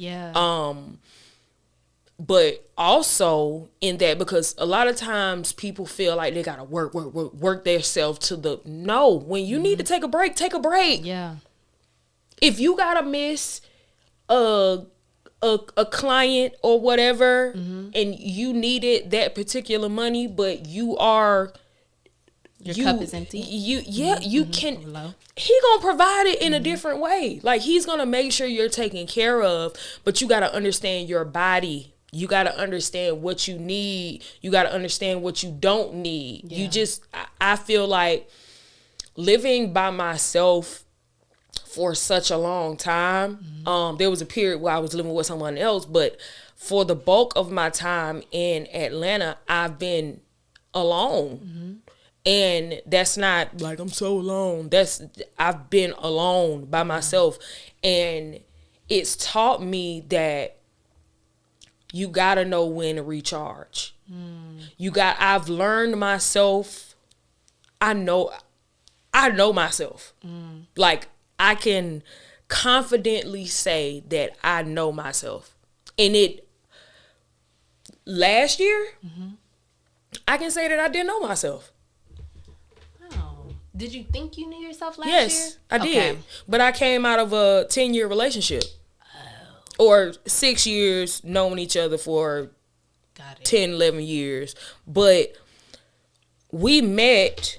But also in that, because a lot of times people feel like they gotta work themselves to the no. When you need to take a break, take a break. If you gotta miss a client or whatever, and you needed that particular money, but your cup is empty. You can. Low. He gonna provide it in a different way. Like, he's gonna make sure you're taken care of, but you gotta understand your body. You gotta understand what you need. You gotta understand what you don't need. I feel like living by myself for such a long time. There was a period where I was living with someone else, but for the bulk of my time in Atlanta, I've been alone. And that's not like I'm so alone. I've been alone by myself. And it's taught me that you gotta know when to recharge. I've learned myself. I know myself. Like, I can confidently say that I know myself. And last year, I can say that I didn't know myself. Did you think you knew yourself last year? Yes, I did. But I came out of a 10-year relationship. Or 6 years knowing each other for 10, 11 years. But we met,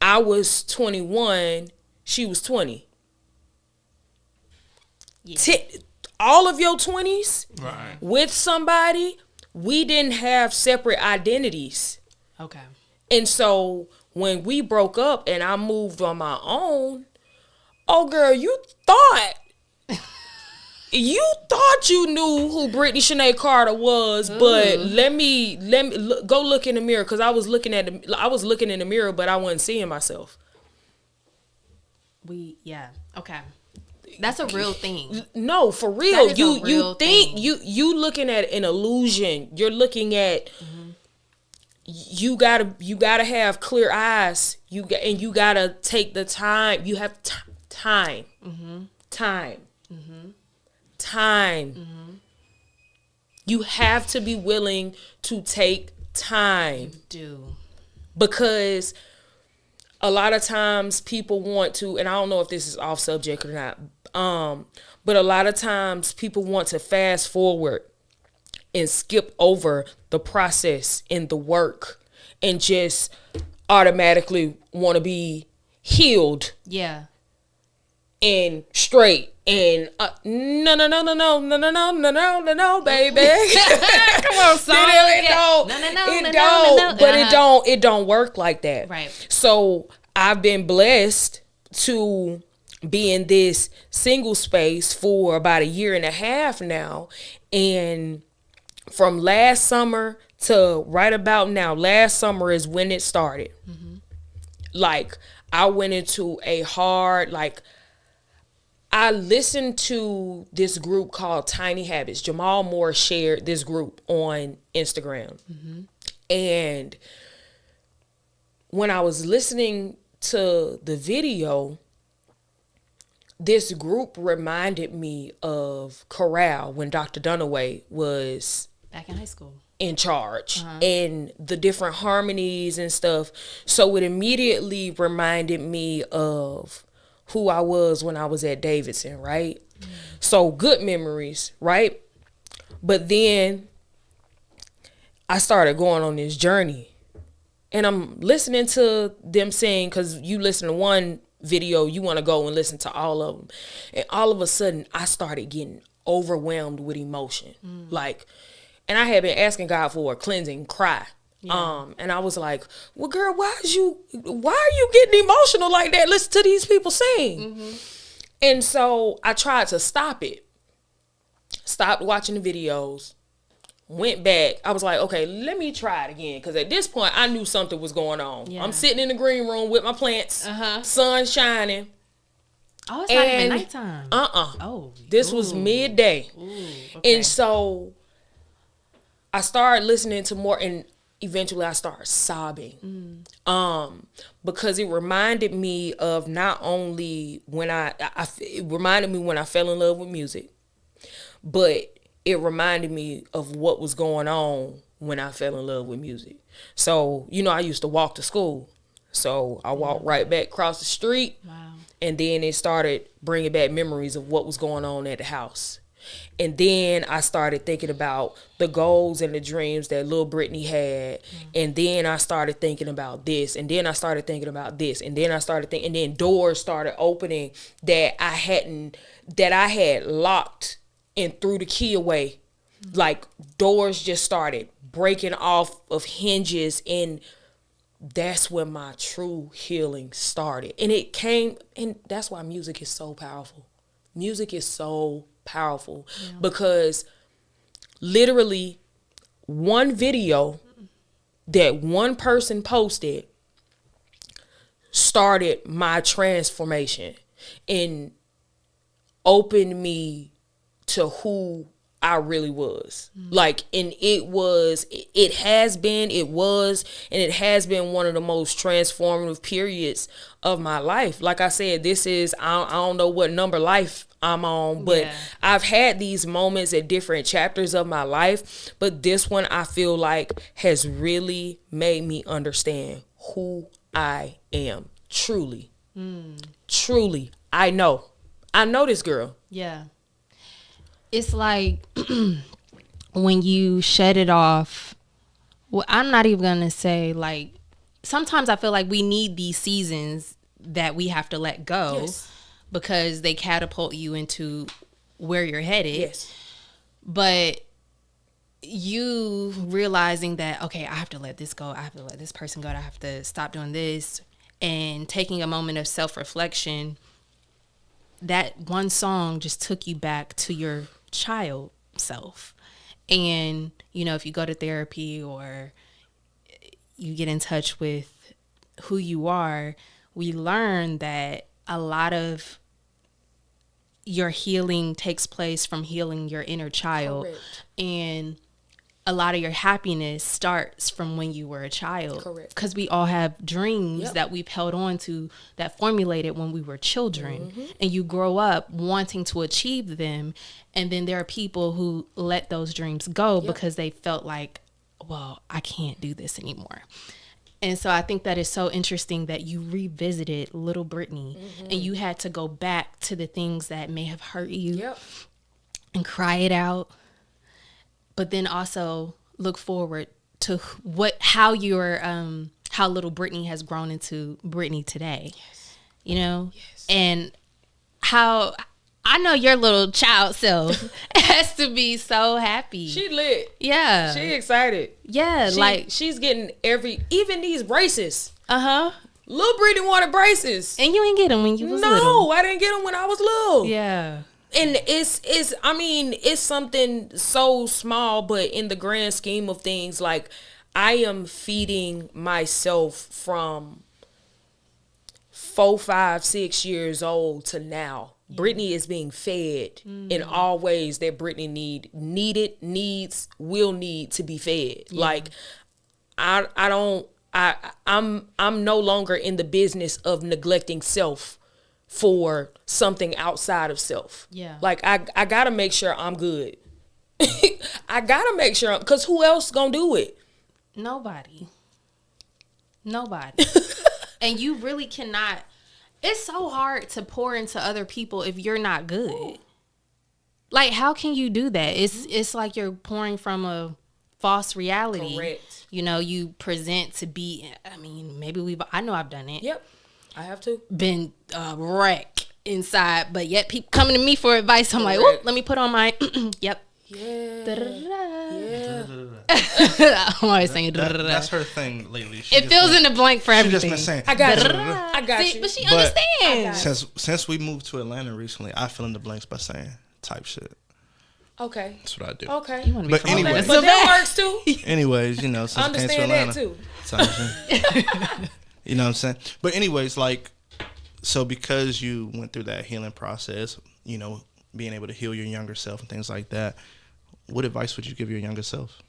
I was 21, she was 20. Yeah. All of your 20s with somebody, we didn't have separate identities. Okay. And so when we broke up and I moved on my own, oh girl, you thought you knew who Brittaney Shanae Carter was, but let me go look in the mirror, because I was looking in the mirror, but I wasn't seeing myself. Okay. That's a real thing. No, for real. You think you looking at an illusion. You're looking at you gotta have clear eyes. You gotta take the time. You have time. Time. You have to be willing to take time. You do. Because a lot of times people want to, and I don't know if this is off subject or not, but a lot of times people want to fast forward and skip over the process and the work and just automatically want to be healed. Yeah. And straight. And no, baby. Come on, son. It don't work like that. Right. So I've been blessed to be in this single space for about 1.5 years now. And from last summer to right about now, last summer is when it started. Like, I went into a hard, I listened to this group called Tiny Habits. Jamal Moore shared this group on Instagram. And when I was listening to the video, this group reminded me of Corral when Dr. Dunaway was back in high school in charge, and the different harmonies and stuff. So it immediately reminded me of who I was when I was at Davidson, right? So good memories, right? But then I started going on this journey, and I'm listening to them saying, because you listen to one video, you want to go and listen to all of them. And all of a sudden I started getting overwhelmed with emotion. And I had been asking God for a cleansing cry. Yeah. And I was like, well, girl, why are you getting emotional like that? Listen to these people sing. And so I tried to stop it. Stopped watching the videos. Went back. I was like, okay, let me try it again. Because at this point, I knew something was going on. Yeah. I'm sitting in the green room with my plants. Sun shining. Oh, it's not even nighttime. Oh. This was midday. Okay. And so I started listening to more, and eventually I started sobbing. Because it reminded me of not only when it reminded me when I fell in love with music, but it reminded me of what was going on when I fell in love with music. So, I used to walk to school. So I walked right back across the street. Wow. And then it started bringing back memories of what was going on at the house. And then I started thinking about the goals and the dreams that little Brittaney had. And then I started thinking about this. And then I started thinking about this. And then I started thinking, and then doors started opening that I had locked and threw the key away. Like, doors just started breaking off of hinges, and that's when my true healing started. And it came, and that's why music is so powerful. Music is so powerful because literally one video that one person posted started my transformation and opened me to who I really was. Like, and it was one of the most transformative periods of my life. Like I said, this is, I don't know what number life I'm on, but I've had these moments at different chapters of my life, but this one I feel like has really made me understand who I am. Truly. Truly. I know this girl. Yeah. It's like when you shut it off. Well, I'm not even going to say, like, sometimes I feel like we need these seasons that we have to let go because they catapult you into where you're headed. Yes. But you realizing that, okay, I have to let this go. I have to let this person go. I have to stop doing this. And taking a moment of self-reflection, that one song just took you back to your child self. And, you know, if you go to therapy or you get in touch with who you are, we learn that a lot of your healing takes place from healing your inner child. Correct. And a lot of your happiness starts from when you were a child. Correct. Because we all have dreams that we've held on to that formulated when we were children. Mm-hmm. And you grow up wanting to achieve them. And then there are people who let those dreams go because they felt like, well, I can't do this anymore. And so I think that is so interesting that you revisited little Brittaney and you had to go back to the things that may have hurt you and cry it out. But then also look forward to how little Brittaney has grown into Brittaney today. Yes. You know? Yes. And how I know your little child self has to be so happy. She lit. Yeah. She excited. Yeah. She's getting even these braces. Uh-huh. Little Brittaney wanted braces. And you ain't get them when you was little. No, I didn't get them when I was little. Yeah. And it's something so small, but in the grand scheme of things, like, I am feeding myself from 4, 5, 6 years old to now. Brittaney is being fed in all ways that Brittaney will need to be fed. Yeah. Like, I'm no longer in the business of neglecting self for something outside of self. Yeah. Like, I gotta make sure I'm good. I gotta make sure, because who else gonna do it? Nobody. And you really cannot. It's so hard to pour into other people if you're not good. Ooh. Like, how can you do that? It's like you're pouring from a false reality. Correct. You know, you present to be, I know I've done it. Yep. I have to. Been wreck inside, but yet people coming to me for advice. I'm like, oh, let me put on my, yep. Yeah. Yeah. I'm always saying that's her thing lately. It fills in the blank for everything. She just been saying, I got you. But she understands. Since we moved to Atlanta recently, I fill in the blanks by saying type shit. Okay. That's what I do. Okay. You want to be from Atlanta. But that works too. Anyways, you know, since I came to Atlanta. That too. You know what I'm saying? But anyways, like, so because you went through that healing process, you know, being able to heal your younger self and things like that, what advice would you give your younger self?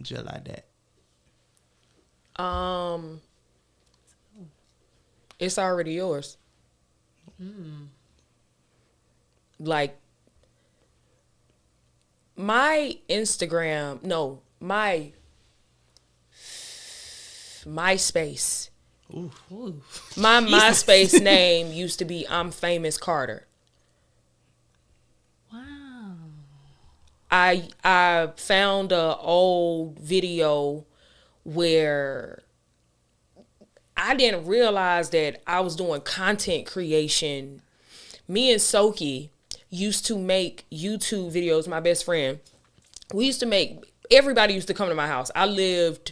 Just like that. It's already yours. Like, my Instagram, no, my MySpace. Ooh. My MySpace name used to be I'm Famous Carter. Wow. I found a old video where I didn't realize that I was doing content creation. Me and Soki used to make YouTube videos, my best friend. Everybody used to come to my house. I lived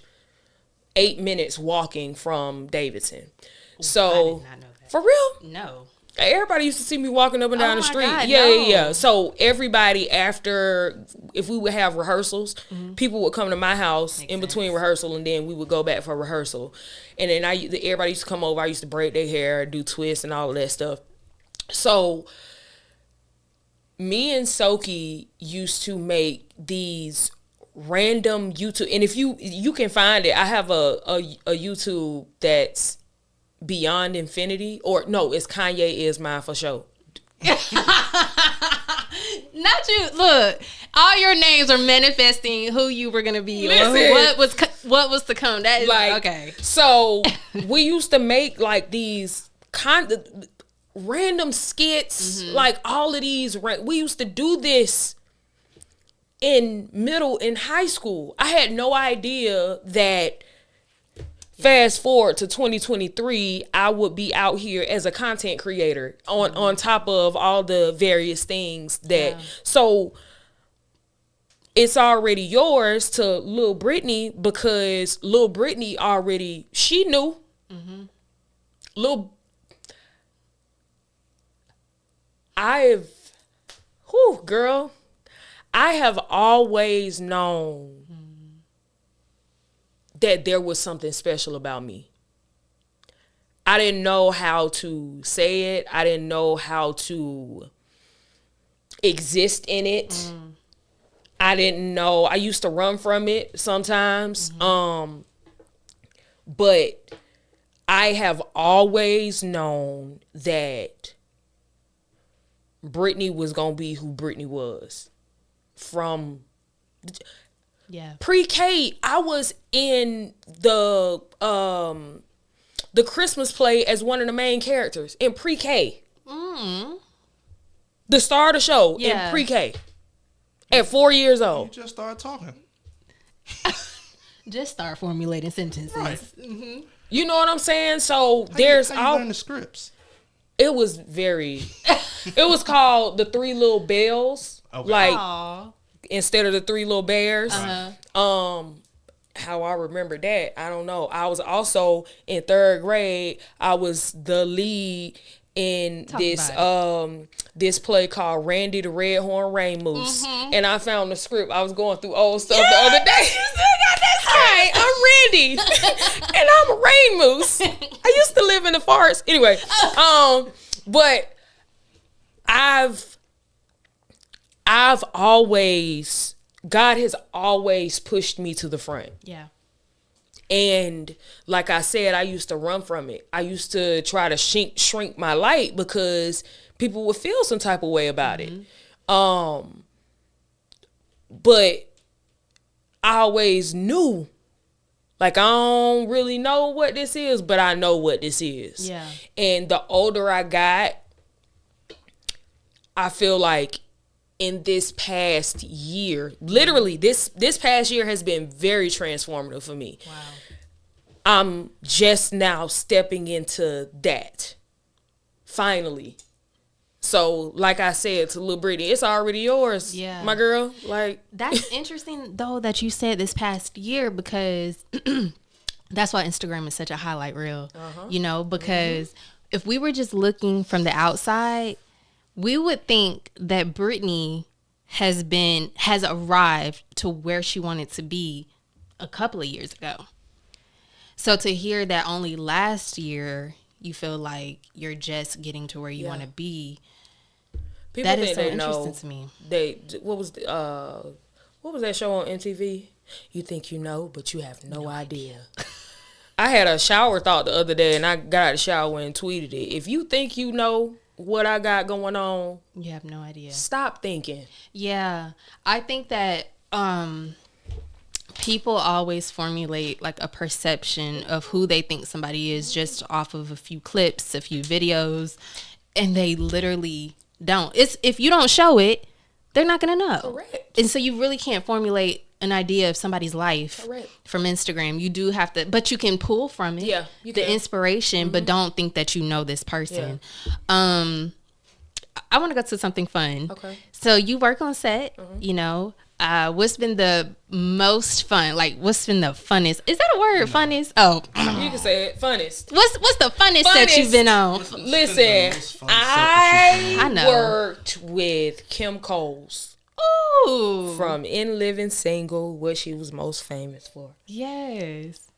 8 minutes walking from Davidson. So, I did not know that. For real? No. Everybody used to see me walking up and down the street. God, Yeah. So everybody, after, if we would have rehearsals, people would come to my house in between rehearsal, and then we would go back for rehearsal. And then everybody used to come over. I used to braid their hair, do twists and all of that stuff. So me and Soki used to make these random YouTube, and if you can find it, I have a YouTube that's Beyond Infinity, or no, it's Kanye Is Mine for sure. Not you. Look, all your names are manifesting who you were gonna be. What was to come. That is like, okay. So we used to make like these kind of random skits, like all of these. We used to do this in high school. I had no idea that. Fast forward to 2023, I would be out here as a content creator on top of all the various things that. So it's already yours to Lil Brittaney, because Lil Brittaney already, she knew. Girl, I have always known that there was something special about me. I didn't know how to say it. I didn't know how to exist in it. I didn't know. I used to run from it sometimes. But I have always known that Brittaney was going to be who Brittaney was. From pre-K, I was in the Christmas play as one of the main characters in pre-K. The star of the show in pre-K at 4 years old. You just started talking. Just start formulating sentences. Right. You know what I'm saying? So how you learn the scripts? It was it was called The Three Little Bells. Okay. Like, aww. Instead of The Three Little Bears. How I remember that, I don't know. I was also in third grade. I was the lead in this play called Randy the Red Horn Rain Moose. And I found the script. I was going through old stuff the other day. You still got that script? Hi, I'm Randy. And I'm a rain moose. I used to live in the forest. Anyway, but I've always, God has always pushed me to the front. Yeah. And like I said, I used to run from it. I used to try to shrink my light because people would feel some type of way about it. But I always knew, like, I don't really know what this is, but I know what this is. Yeah. And the older I got, I feel like in this past year, literally this past year has been very transformative for me. Wow. I'm just now stepping into that. Finally. So, like I said to Lil Brittaney, it's already yours, my girl. Like, that's interesting though that you said this past year, because that's why Instagram is such a highlight reel. You know, because if we were just looking from the outside, we would think that Brittaney has arrived to where she wanted to be a couple of years ago. So to hear that only last year you feel like you're just getting to where you want to be, people that is so interesting to me. What was that show on MTV? You think you know, but you have no idea. I had a shower thought the other day, and I got out of the shower and tweeted it. If you think you know what I got going on, you have no idea. Stop thinking. Yeah. I think that people always formulate like a perception of who they think somebody is just off of a few clips, a few videos, and they literally don't. It's if you don't show it, they're not gonna know. Correct. And so you really can't formulate an idea of somebody's life from Instagram. You do have to, but you can pull from it. Yeah, inspiration, but don't think that you know this person. Yeah. I want to go to something fun. Okay. So you work on set, you know. What's been the most fun? Like, what's been the funnest? Is that a word? No. Funnest? Oh, you can say it. Funnest. What's the funnest set you've been on? Listen, I worked with Kim Coles. Ooh. From In Living Single, what she was most famous for. Yes.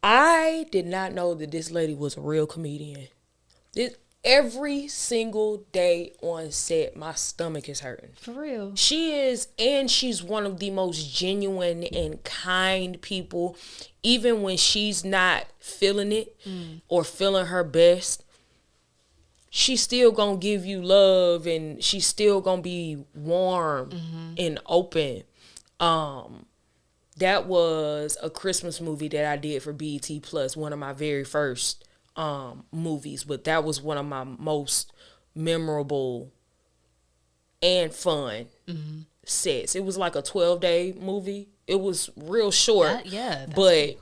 I did not know that this lady was a real comedian. Every single day on set, my stomach is hurting. For real. She is, and she's one of the most genuine and kind people. Even when she's not feeling it or feeling her best, she's still gonna give you love, and she's still gonna be warm and open. That was a Christmas movie that I did for BET Plus, one of my very first movies, but that was one of my most memorable and fun sets. It was like a 12-day movie. It was real short. But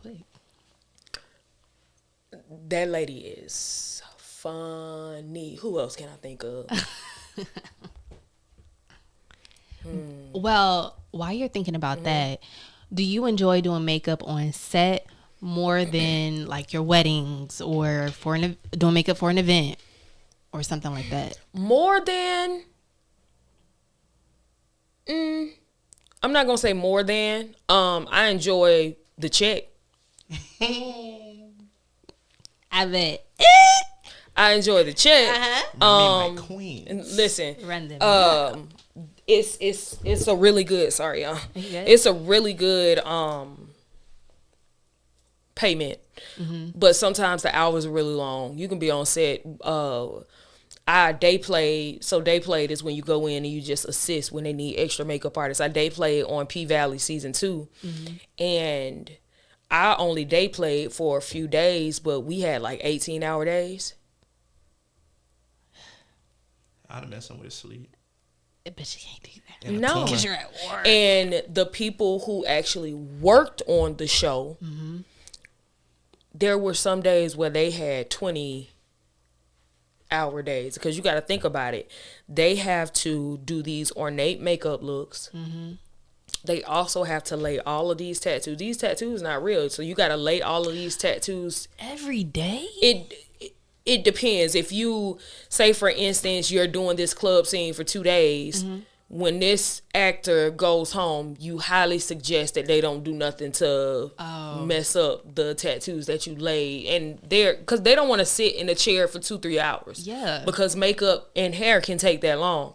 that lady is funny. Who else can I think of? Well, while you're thinking about that, do you enjoy doing makeup on set more than like your weddings or doing makeup for an event or something like that? More than, I'm not gonna say more than. I enjoy the check. I bet. I enjoy the check. My queen. Listen, it's a really good. Sorry, y'all. It's a really good payment, but sometimes the hours are really long. You can be on set. I day played. So day played is when you go in and you just assist when they need extra makeup artists. I day played on P Valley season 2, and I only day played for a few days, but we had like 18-hour days. I'd have been somewhere to sleep. But you can't do that. No, because you're at work. And the people who actually worked on the show, there were some days where they had 20-hour days, because you got to think about it. They have to do these ornate makeup looks. They also have to lay all of these tattoos. These tattoos not real, so you got to lay all of these tattoos every day. It depends. If you say, for instance, you're doing this club scene for 2 days, when this actor goes home, you highly suggest that they don't do nothing to mess up the tattoos that you laid. And because they don't want to sit in a chair for 2-3 hours. Yeah. Because makeup and hair can take that long.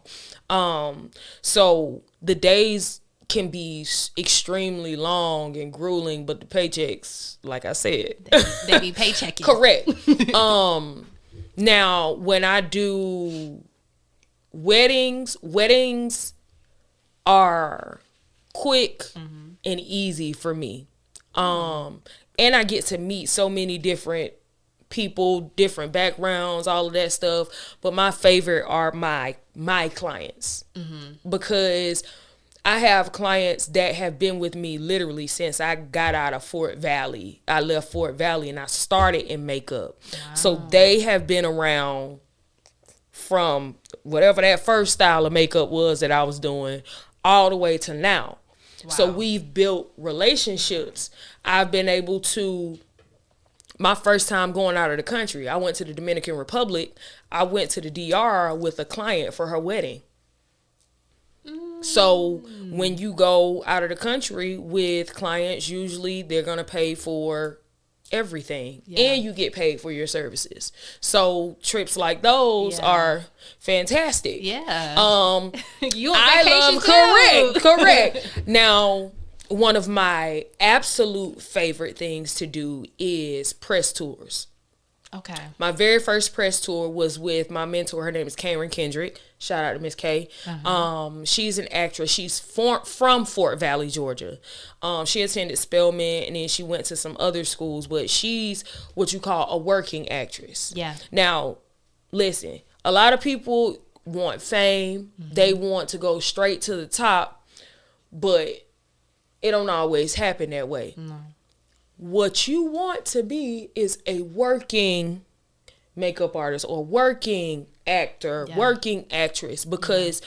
So the days can be extremely long and grueling, but the paychecks, like I said, they be paychecking. Correct. Now when I do weddings are quick and easy for me. And I get to meet so many different people, different backgrounds, all of that stuff. But my favorite are my clients, because I have clients that have been with me literally since I got out of Fort Valley. I left Fort Valley and I started in makeup. Wow. So they have been around from whatever that first style of makeup was that I was doing all the way to now. Wow. So we've built relationships. I've been able to, my first time going out of the country, I went to the Dominican Republic. I went to the DR with a client for her wedding. So when you go out of the country with clients, usually they're going to pay for everything, and you get paid for your services. So trips like those are fantastic. Yeah. You I love correct. Now, one of my absolute favorite things to do is press tours. Okay. My very first press tour was with my mentor. Her name is Karen Kendrick. Shout out to Miss K. She's an actress. She's from Fort Valley, Georgia. She attended Spelman, and then she went to some other schools, but she's what you call a working actress. Yeah. Now, listen, a lot of people want fame. They want to go straight to the top, but it don't always happen that way. No. What you want to be is a working makeup artist or working actor, working actress, because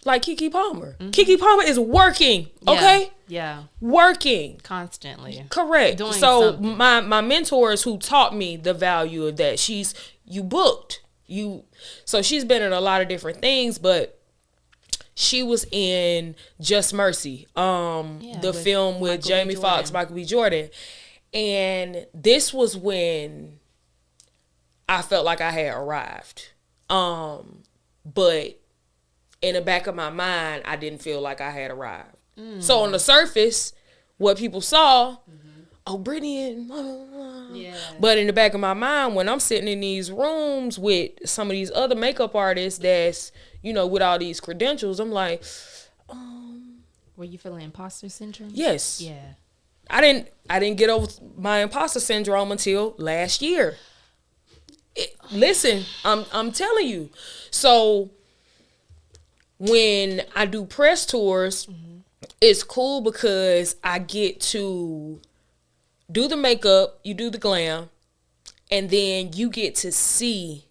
like Keke Palmer. Keke Palmer is working, okay? Yeah. Working. Constantly. Correct. Doing So something. my mentors who taught me the value of that, you booked. So she's been in a lot of different things, but she was in Just Mercy, the film with Jamie Foxx, Michael B. Jordan. And this was when I felt like I had arrived. But in the back of my mind, I didn't feel like I had arrived. So on the surface, what people saw, oh, Brittaney and blah, blah, blah. Yeah. But in the back of my mind, when I'm sitting in these rooms with some of these other makeup artists that's, with all these credentials, I'm like, Were you feeling imposter syndrome? Yes. Yeah. I didn't get over my imposter syndrome until last year. Listen, I'm telling you. So when I do press tours, it's cool because I get to do the makeup, you do the glam, and then you get to see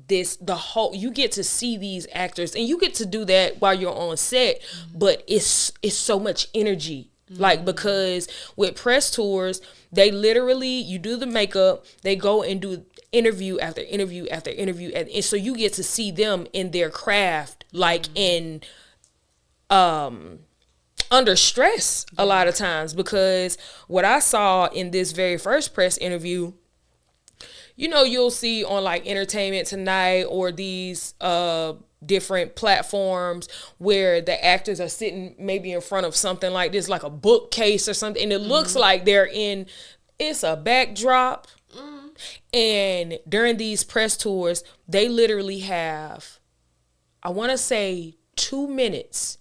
you get to see these actors, and you get to do that while you're on set, but it's so much energy. Like, because with press tours, they literally, you do the makeup, they go and do interview after interview after interview, and so you get to see them in their craft, like in under stress a lot of times. Because what I saw in this very first press interview, you'll see on like Entertainment Tonight or these different platforms where the actors are sitting maybe in front of something like this, like a bookcase or something, and it looks like it's a backdrop. And during these press tours, they literally have, I want to say, 2 minutes.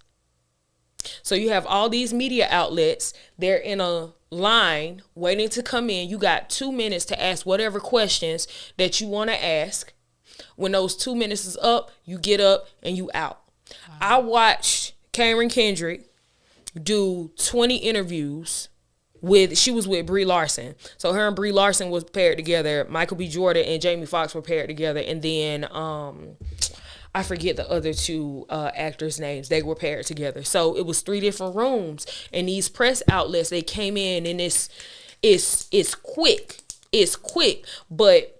So you have all these media outlets, they're in a line waiting to come in. You got 2 minutes to ask whatever questions that you want to ask. When those 2 minutes is up, you get up and you out. Wow. I watched Cameron Kendrick do 20 interviews she was with Brie Larson. So her and Brie Larson was paired together. Michael B. Jordan and Jamie Foxx were paired together. And then I forget the other two actors' names. They were paired together. So it was 3 different rooms. And these press outlets, they came in, and it's quick. It's quick. But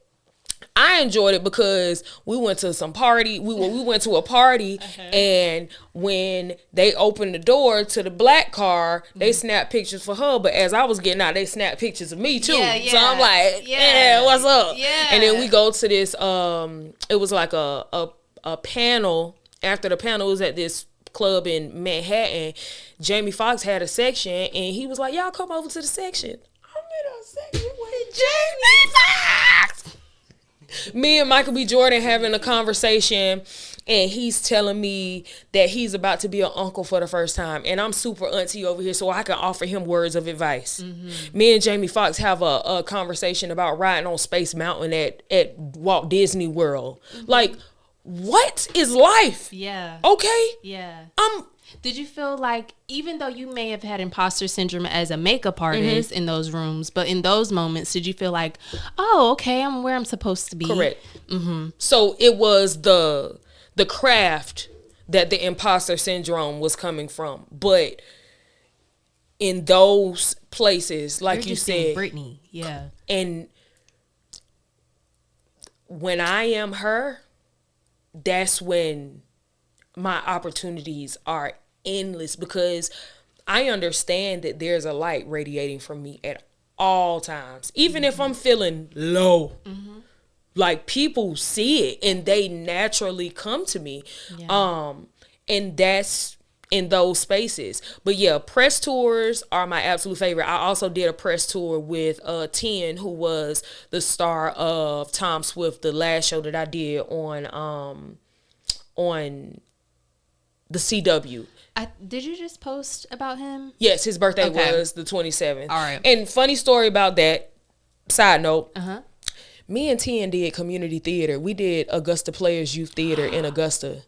I enjoyed it because we went to some party. We went to a party, and when they opened the door to the black car, they snapped pictures for her. But as I was getting out, they snapped pictures of me too. Yeah. So I'm like, yeah, what's up? Yeah. And then we go to this. It was like a panel. After the panel was at this club in Manhattan. Jamie Foxx had a section, and he was like, "Y'all come over to the section." I'm in a section with Jamie Foxx. Me and Michael B. Jordan having a conversation, and he's telling me that he's about to be an uncle for the first time, and I'm super auntie over here, so I can offer him words of advice. Me and Jamie Foxx have a conversation about riding on Space Mountain at Walt Disney World. Like, what is life? Yeah. Okay? Yeah. Did you feel like, even though you may have had imposter syndrome as a makeup artist in those rooms, but in those moments, did you feel like, oh, okay, I'm where I'm supposed to be? Correct. So it was the craft that the imposter syndrome was coming from. But in those places, like you said, Brittaney, yeah. And when I am her, that's when my opportunities are endless, because I understand that there's a light radiating from me at all times. Even if I'm feeling low, like, people see it and they naturally come to me. Yeah. And that's in those spaces. But yeah, press tours are my absolute favorite. I also did a press tour with Tien, who was the star of Tom Swift, the last show that I did on the CW. Did you just post about him? Yes, his birthday was the 27th. All right. And funny story about that, side note, me and Tien did community theater. We did Augusta Players Youth Theater in Augusta.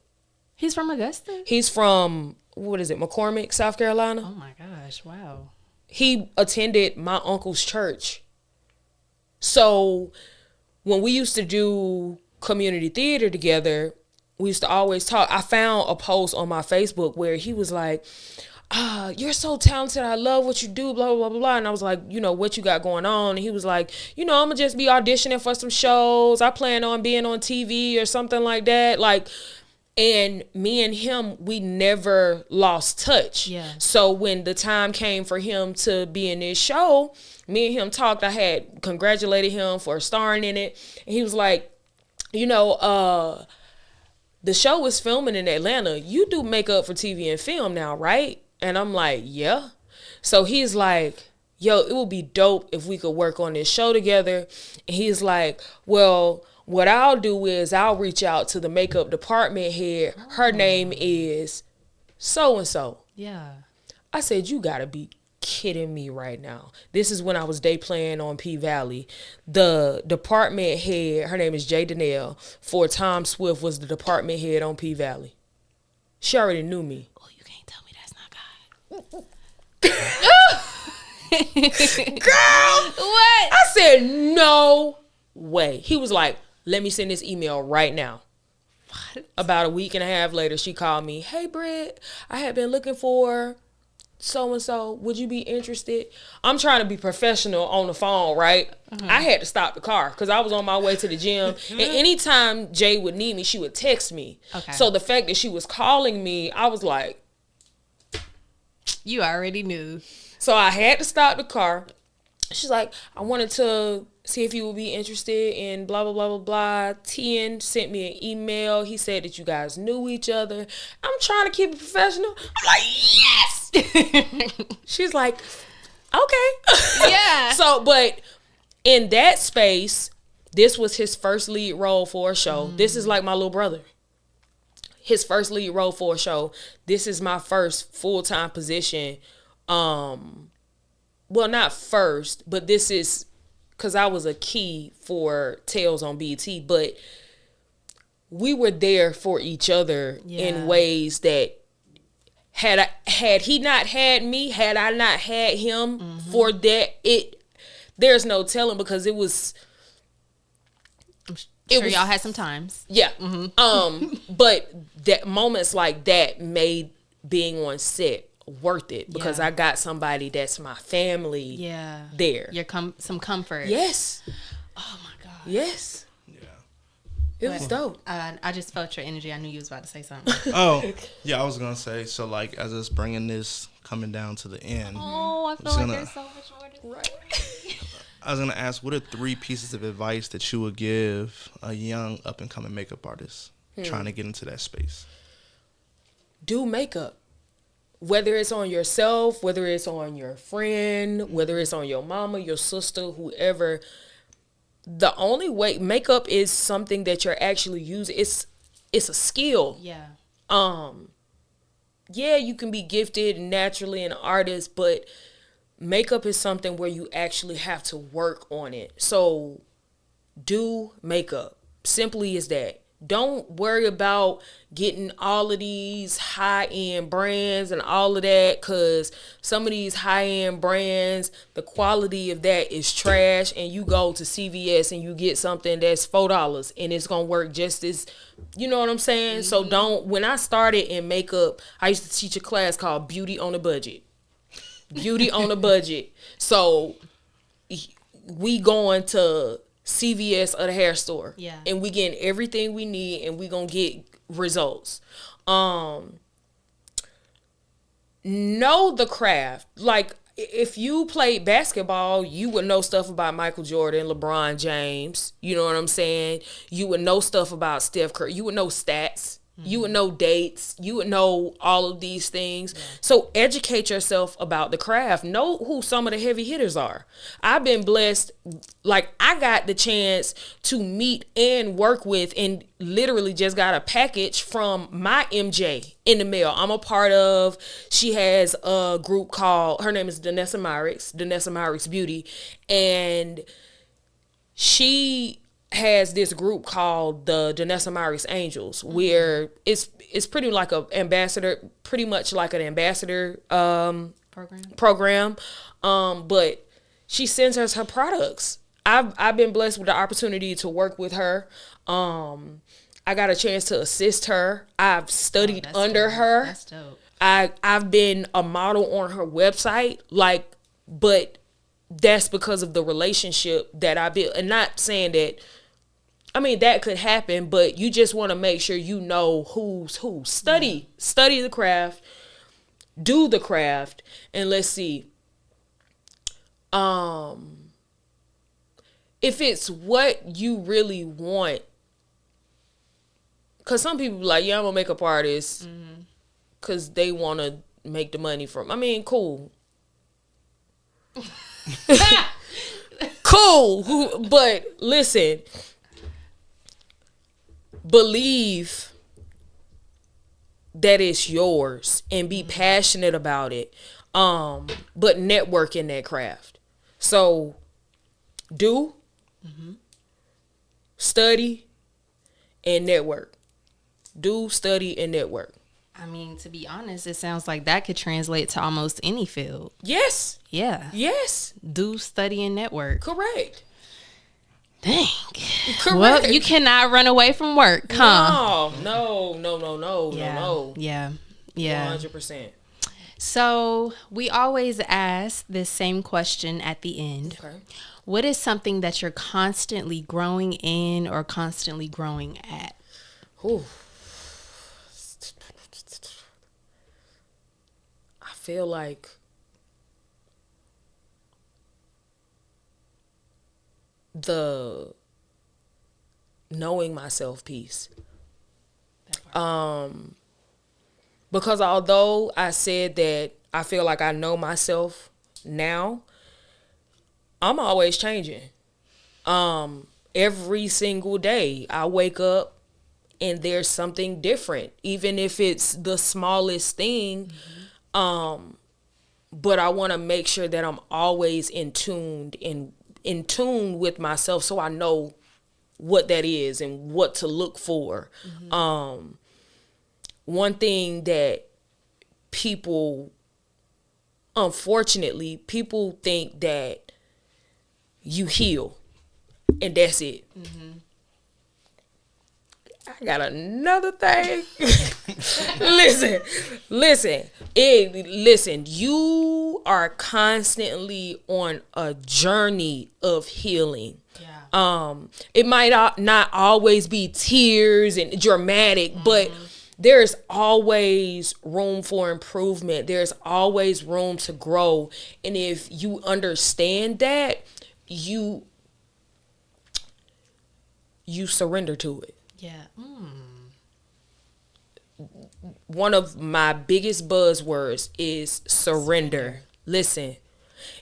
He's from Augusta? He's from, McCormick, South Carolina. Oh my gosh, wow. He attended my uncle's church. So when we used to do community theater together, we used to always talk. I found a post on my Facebook where he was like, you're so talented. I love what you do, blah, blah, blah, blah. And I was like, what you got going on? And he was like, I'm going to just be auditioning for some shows. I plan on being on TV or something like that. Like, and me and him, we never lost touch. Yeah. So when the time came for him to be in this show, me and him talked. I had congratulated him for starring in it. And he was like, the show is filming in Atlanta. You do makeup for TV and film now, right? And I'm like, yeah. So he's like, yo, it would be dope if we could work on this show together. And he's like, well, what I'll do is I'll reach out to the makeup department head. Her name is so-and-so. Yeah. I said, you gotta be kidding me right now. This is when I was day playing on P Valley. The department head, her name is Jay Donnell, for Tom Swift, was the department head on P Valley. She already knew me. Oh, you can't tell me that's not God. Girl! What? I said, no way. He was like, let me send this email right now. What? About a week and a half later, she called me. Hey, Britt, I had been looking for so-and-so. Would you be interested? I'm trying to be professional on the phone, right? I had to stop the car because I was on my way to the gym. And anytime Jay would need me, she would text me. Okay. So the fact that she was calling me, I was like, You already knew. so I had to stop the car. She's like, I wanted to see if you would be interested in blah, blah, blah, blah, blah. Tien sent me an email. He said that you guys knew each other. I'm trying to keep it professional. I'm like, yes! She's like, okay. Yeah. So, but in that space, this was his first lead role for a show. This is like my little brother. His first lead role for a show. This is my first full-time position. Well, not first, but this is because I was a key for Tales on BT, but we were there for each other in ways that had he not had me, had I not had him for that, there's no telling, because it was Sure, y'all had some times. Yeah. But that moments like that made being on set worth it, because I got somebody that's my family there. Some comfort. Yes. Oh my God. Yes. Yeah. It was dope. I just felt your energy. I knew you was about to say something. Oh, yeah, I was going to say, so like as it's bringing this coming down to the end. Oh, I feel like there's so much more to say. I was going to ask, what are 3 pieces of advice that you would give a young up-and-coming makeup artist trying to get into that space? Do makeup. Whether it's on yourself, whether it's on your friend, whether it's on your mama, your sister, whoever. The only way, makeup is something that you're actually using. It's a skill. Yeah. Yeah, you can be gifted naturally an artist, but makeup is something where you actually have to work on it. So do makeup. Simply as that. Don't worry about getting all of these high-end brands and all of that, because some of these high-end brands, the quality of that is trash, and you go to CVS and you get something that's $4 and it's going to work just as, you know what I'm saying? So when I started in makeup, I used to teach a class called Beauty on a Budget. Beauty on a budget. So we going to CVS or the hair store. Yeah. And we getting everything we need, and we gonna get results. Know the craft. Like, if you played basketball, you would know stuff about Michael Jordan, LeBron James. You know what I'm saying? You would know stuff about Steph Curry. You would know stats. You would know dates. You would know all of these things. Yeah. So educate yourself about the craft. Know who some of the heavy hitters are. I've been blessed. Like, I got the chance to meet and work with, and literally just got a package from my MJ in the mail. I'm a part of, she has a group called, her name is Danessa Myricks Beauty. And she has this group called the Danessa Myricks Angels, where it's pretty like an ambassador program. But she sends us her products. I've been blessed with the opportunity to work with her. I I got a chance to assist her. I've studied under dope. her. That's dope. I've been a model on her website, like, but that's because of the relationship that I built. And not saying that, I mean, that could happen, but you just want to make sure you know who's who. Study the craft, do the craft, and let's see. If it's what you really want, because some people be like, yeah, I'm a makeup artist because they want to make the money from, I mean, cool. Cool. But listen, believe that it's yours and be passionate about it. But network in that craft. So do, study, and network. Do, study, and network. I mean, to be honest, it sounds like that could translate to almost any field. Yes. Yeah. Yes. Do, study, and network. Correct. Dang. Correct. Well, you cannot run away from work, huh? No. Yeah. 100%. So we always ask this same question at the end. Okay. What is something that you're constantly growing in or constantly growing at? Ooh. I feel like the knowing myself piece. Because although I said that I feel like I know myself now, I'm always changing. Every single day I wake up and there's something different, even if it's the smallest thing. But I want to make sure that I'm always in tune with myself, so I know what that is and what to look for. One thing that unfortunately, people think that you heal and that's it. I got another thing. Listen, you are constantly on a journey of healing. It might not always be tears and dramatic, but there's always room for improvement. There's always room to grow. And if you understand that, you surrender to it. Yeah. One of my biggest buzzwords is surrender. Listen,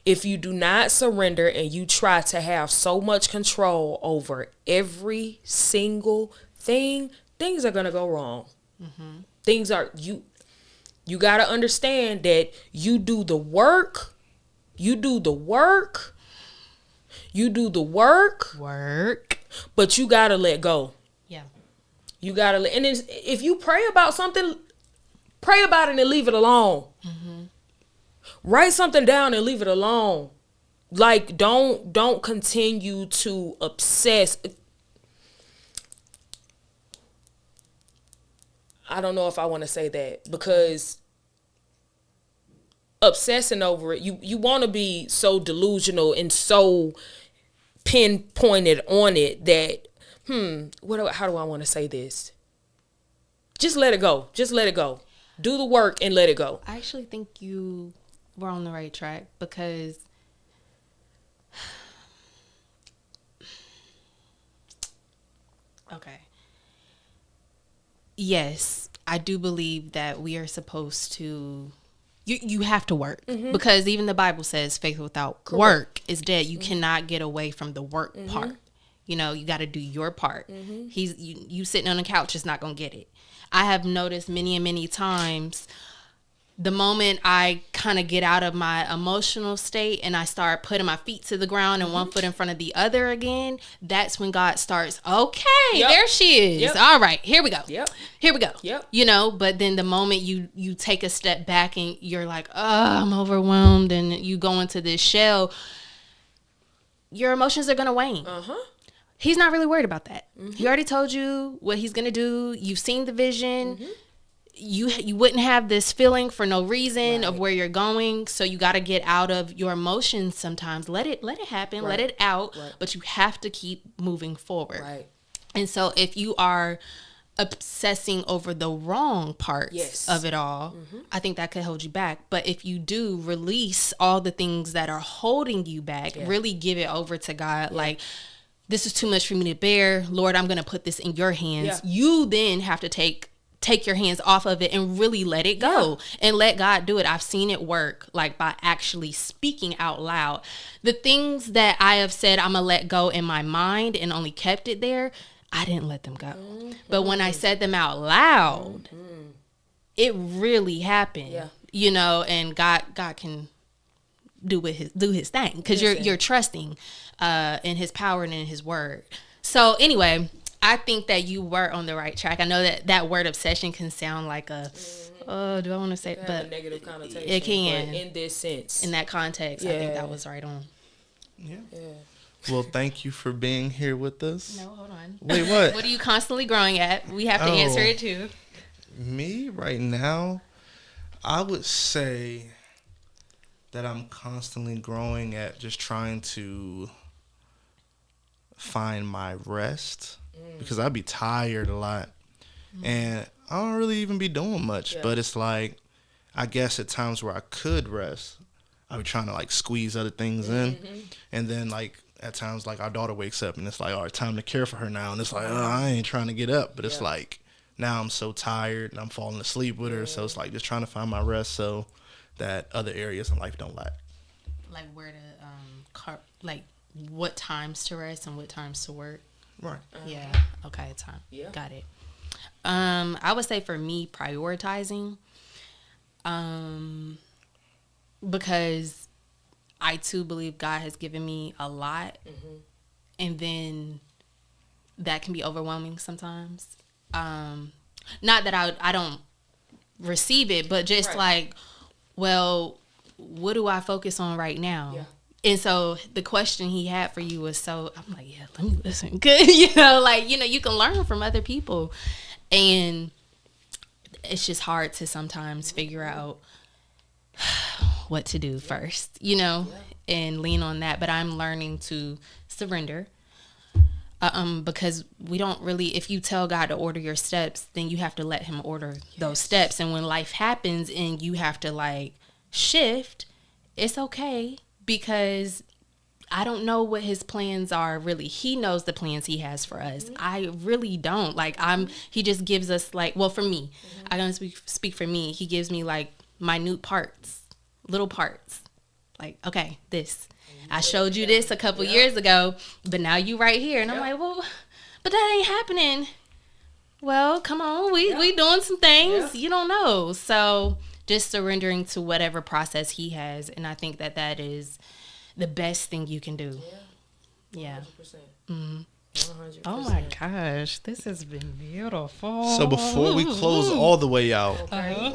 if you do not surrender and you try to have so much control over every single thing, things are going to go wrong. Things are, you got to understand that you do the work, but you got to let go. Yeah. You got to, and if you pray about something, pray about it and leave it alone. Write something down and leave it alone. Like, don't continue to obsess. I don't know if I want to say that, because obsessing over it, you want to be so delusional and so pinpointed on it that, how do I want to say this? Just let it go. Just let it go. Do the work and let it go. I actually think you were on the right track, because okay. Yes, I do believe that we are supposed to, you have to work, because even the Bible says faith without work is dead. You cannot get away from the work part. You know, you got to do your part. You sitting on the couch is not going to get it. I have noticed many and many times, the moment I kind of get out of my emotional state and I start putting my feet to the ground and one foot in front of the other again, that's when God starts, okay, there she is. All right, here we go. Here we go. You know, but then the moment you take a step back and you're like, oh, I'm overwhelmed, and you go into this shell, your emotions are going to wane. he's not really worried about that. He already told you what he's going to do. You've seen the vision. You wouldn't have this feeling for no reason of where you're going. So you got to get out of your emotions sometimes. Let it happen. Let it out. But you have to keep moving forward. Right. And so if you are obsessing over the wrong parts of it all, I think that could hold you back. But if you do release all the things that are holding you back, really give it over to God. Like, this is too much for me to bear. Lord, I'm going to put this in your hands. You then have to take your hands off of it and really let it go and let God do it. I've seen it work, like, by actually speaking out loud. The things that I have said I'm going to let go in my mind and only kept it there, I didn't let them go. But when I said them out loud, it really happened, you know, and God can do his thing, because you're trusting in his power and in his word. So anyway, I think that you were on the right track. I know that word obsession can sound like a, do I want to say it? But a negative connotation. It can. But in this sense. In that context, I think that was right on. Yeah. Well, thank you for being here with us. No, hold on. Wait, what? What are you constantly growing at? We have to answer it too. Me right now, I would say that I'm constantly growing at just trying to find my rest, because I'd be tired a lot and I don't really even be doing much, but it's like, I guess at times where I could rest, I be trying to like squeeze other things in, and then like at times like our daughter wakes up and it's like, all right, time to care for her now, and it's like, oh, I ain't trying to get up, but it's like now I'm so tired and I'm falling asleep with her, so it's like just trying to find my rest so that other areas in life don't lack. Like where to like what times to rest and what times to work. Right. Yeah. Okay. Time. Yeah. Got it. I would say for me, prioritizing, because I too believe God has given me a lot, and then that can be overwhelming sometimes. Not that I don't receive it, but just like, well, what do I focus on right now? Yeah. And so the question he had for you was, so I'm like, yeah, let me listen. Good. You know, like, you know, you can learn from other people. And it's just hard to sometimes figure out what to do first, you know, and lean on that. But I'm learning to surrender, because we don't really, if you tell God to order your steps, then you have to let him order those steps. And when life happens and you have to like shift, it's okay. Because I don't know what his plans are really. He knows the plans he has for us. I really don't. Like, he just gives us like, well, for me, I don't speak for me. He gives me like minute parts, little parts. Like, okay, this. I showed you this a couple years ago, but now you right here. And I'm like, well, but that ain't happening. Well, come on. We doing some things. You don't know. So just surrendering to whatever process he has. And I think that is the best thing you can do. Yeah. 100%. Mm-hmm. 100%. Oh my gosh, this has been beautiful. So before we close all the way out,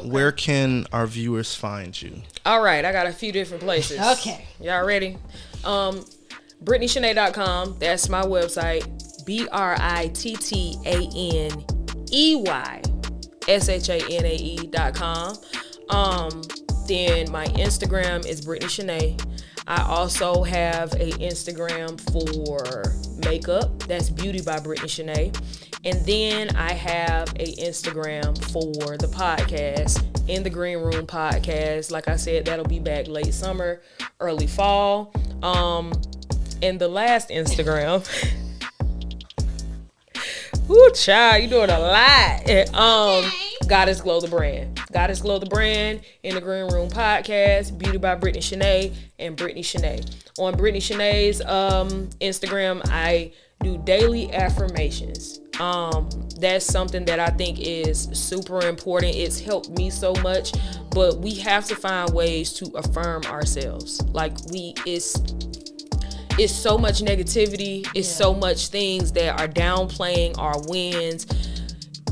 where can our viewers find you? All right, I got a few different places. Okay. Y'all ready? BrittaneyShanae.com. That's my website. BrittaneyShanae.com. Then my Instagram is Brittaney Shanae. I also have a Instagram for makeup. That's Beauty by Brittaney Shanae. And then I have a Instagram for the podcast, In the Green Room Podcast. Like I said, that'll be back late summer, early fall. And the last Instagram, ooh, child, you doing a lot. Goddess Glow the Brand. Goddess Glow the Brand, In the Green Room Podcast, Beauty by Brittaney Shanae, and Brittaney Shanae. On Brittaney Shanae's Instagram, I do daily affirmations. That's something that I think is super important. It's helped me so much, but we have to find ways to affirm ourselves. Like it's so much negativity. It's so much things that are downplaying our wins.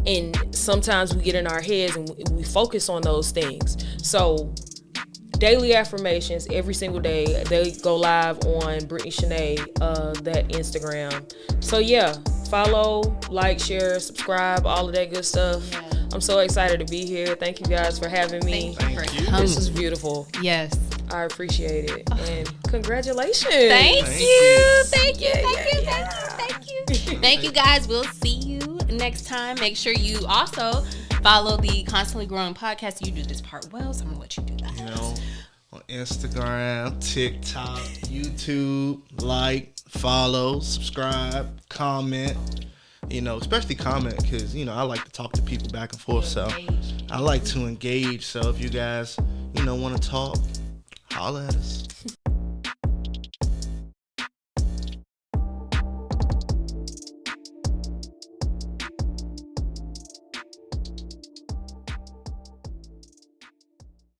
And sometimes we get in our heads and we focus on those things. So daily affirmations every single day. They go live on Brittaney Shanae, that Instagram. So yeah, follow, like, share, subscribe, all of that good stuff. Yeah. I'm so excited to be here. Thank you guys for having me. Thank you. This is beautiful. Yes. I appreciate it. And congratulations. Thank you. Thank you guys. We'll see you next time. Make sure you also follow the Constantly Growing podcast. You do this part well, so I'm gonna let you do that. You know, on Instagram, TikTok, YouTube, like, follow, subscribe, comment. You know, especially comment, because, you know, I like to talk to people back and forth. So I like to engage. So if you guys, you know, want to talk, holla at us.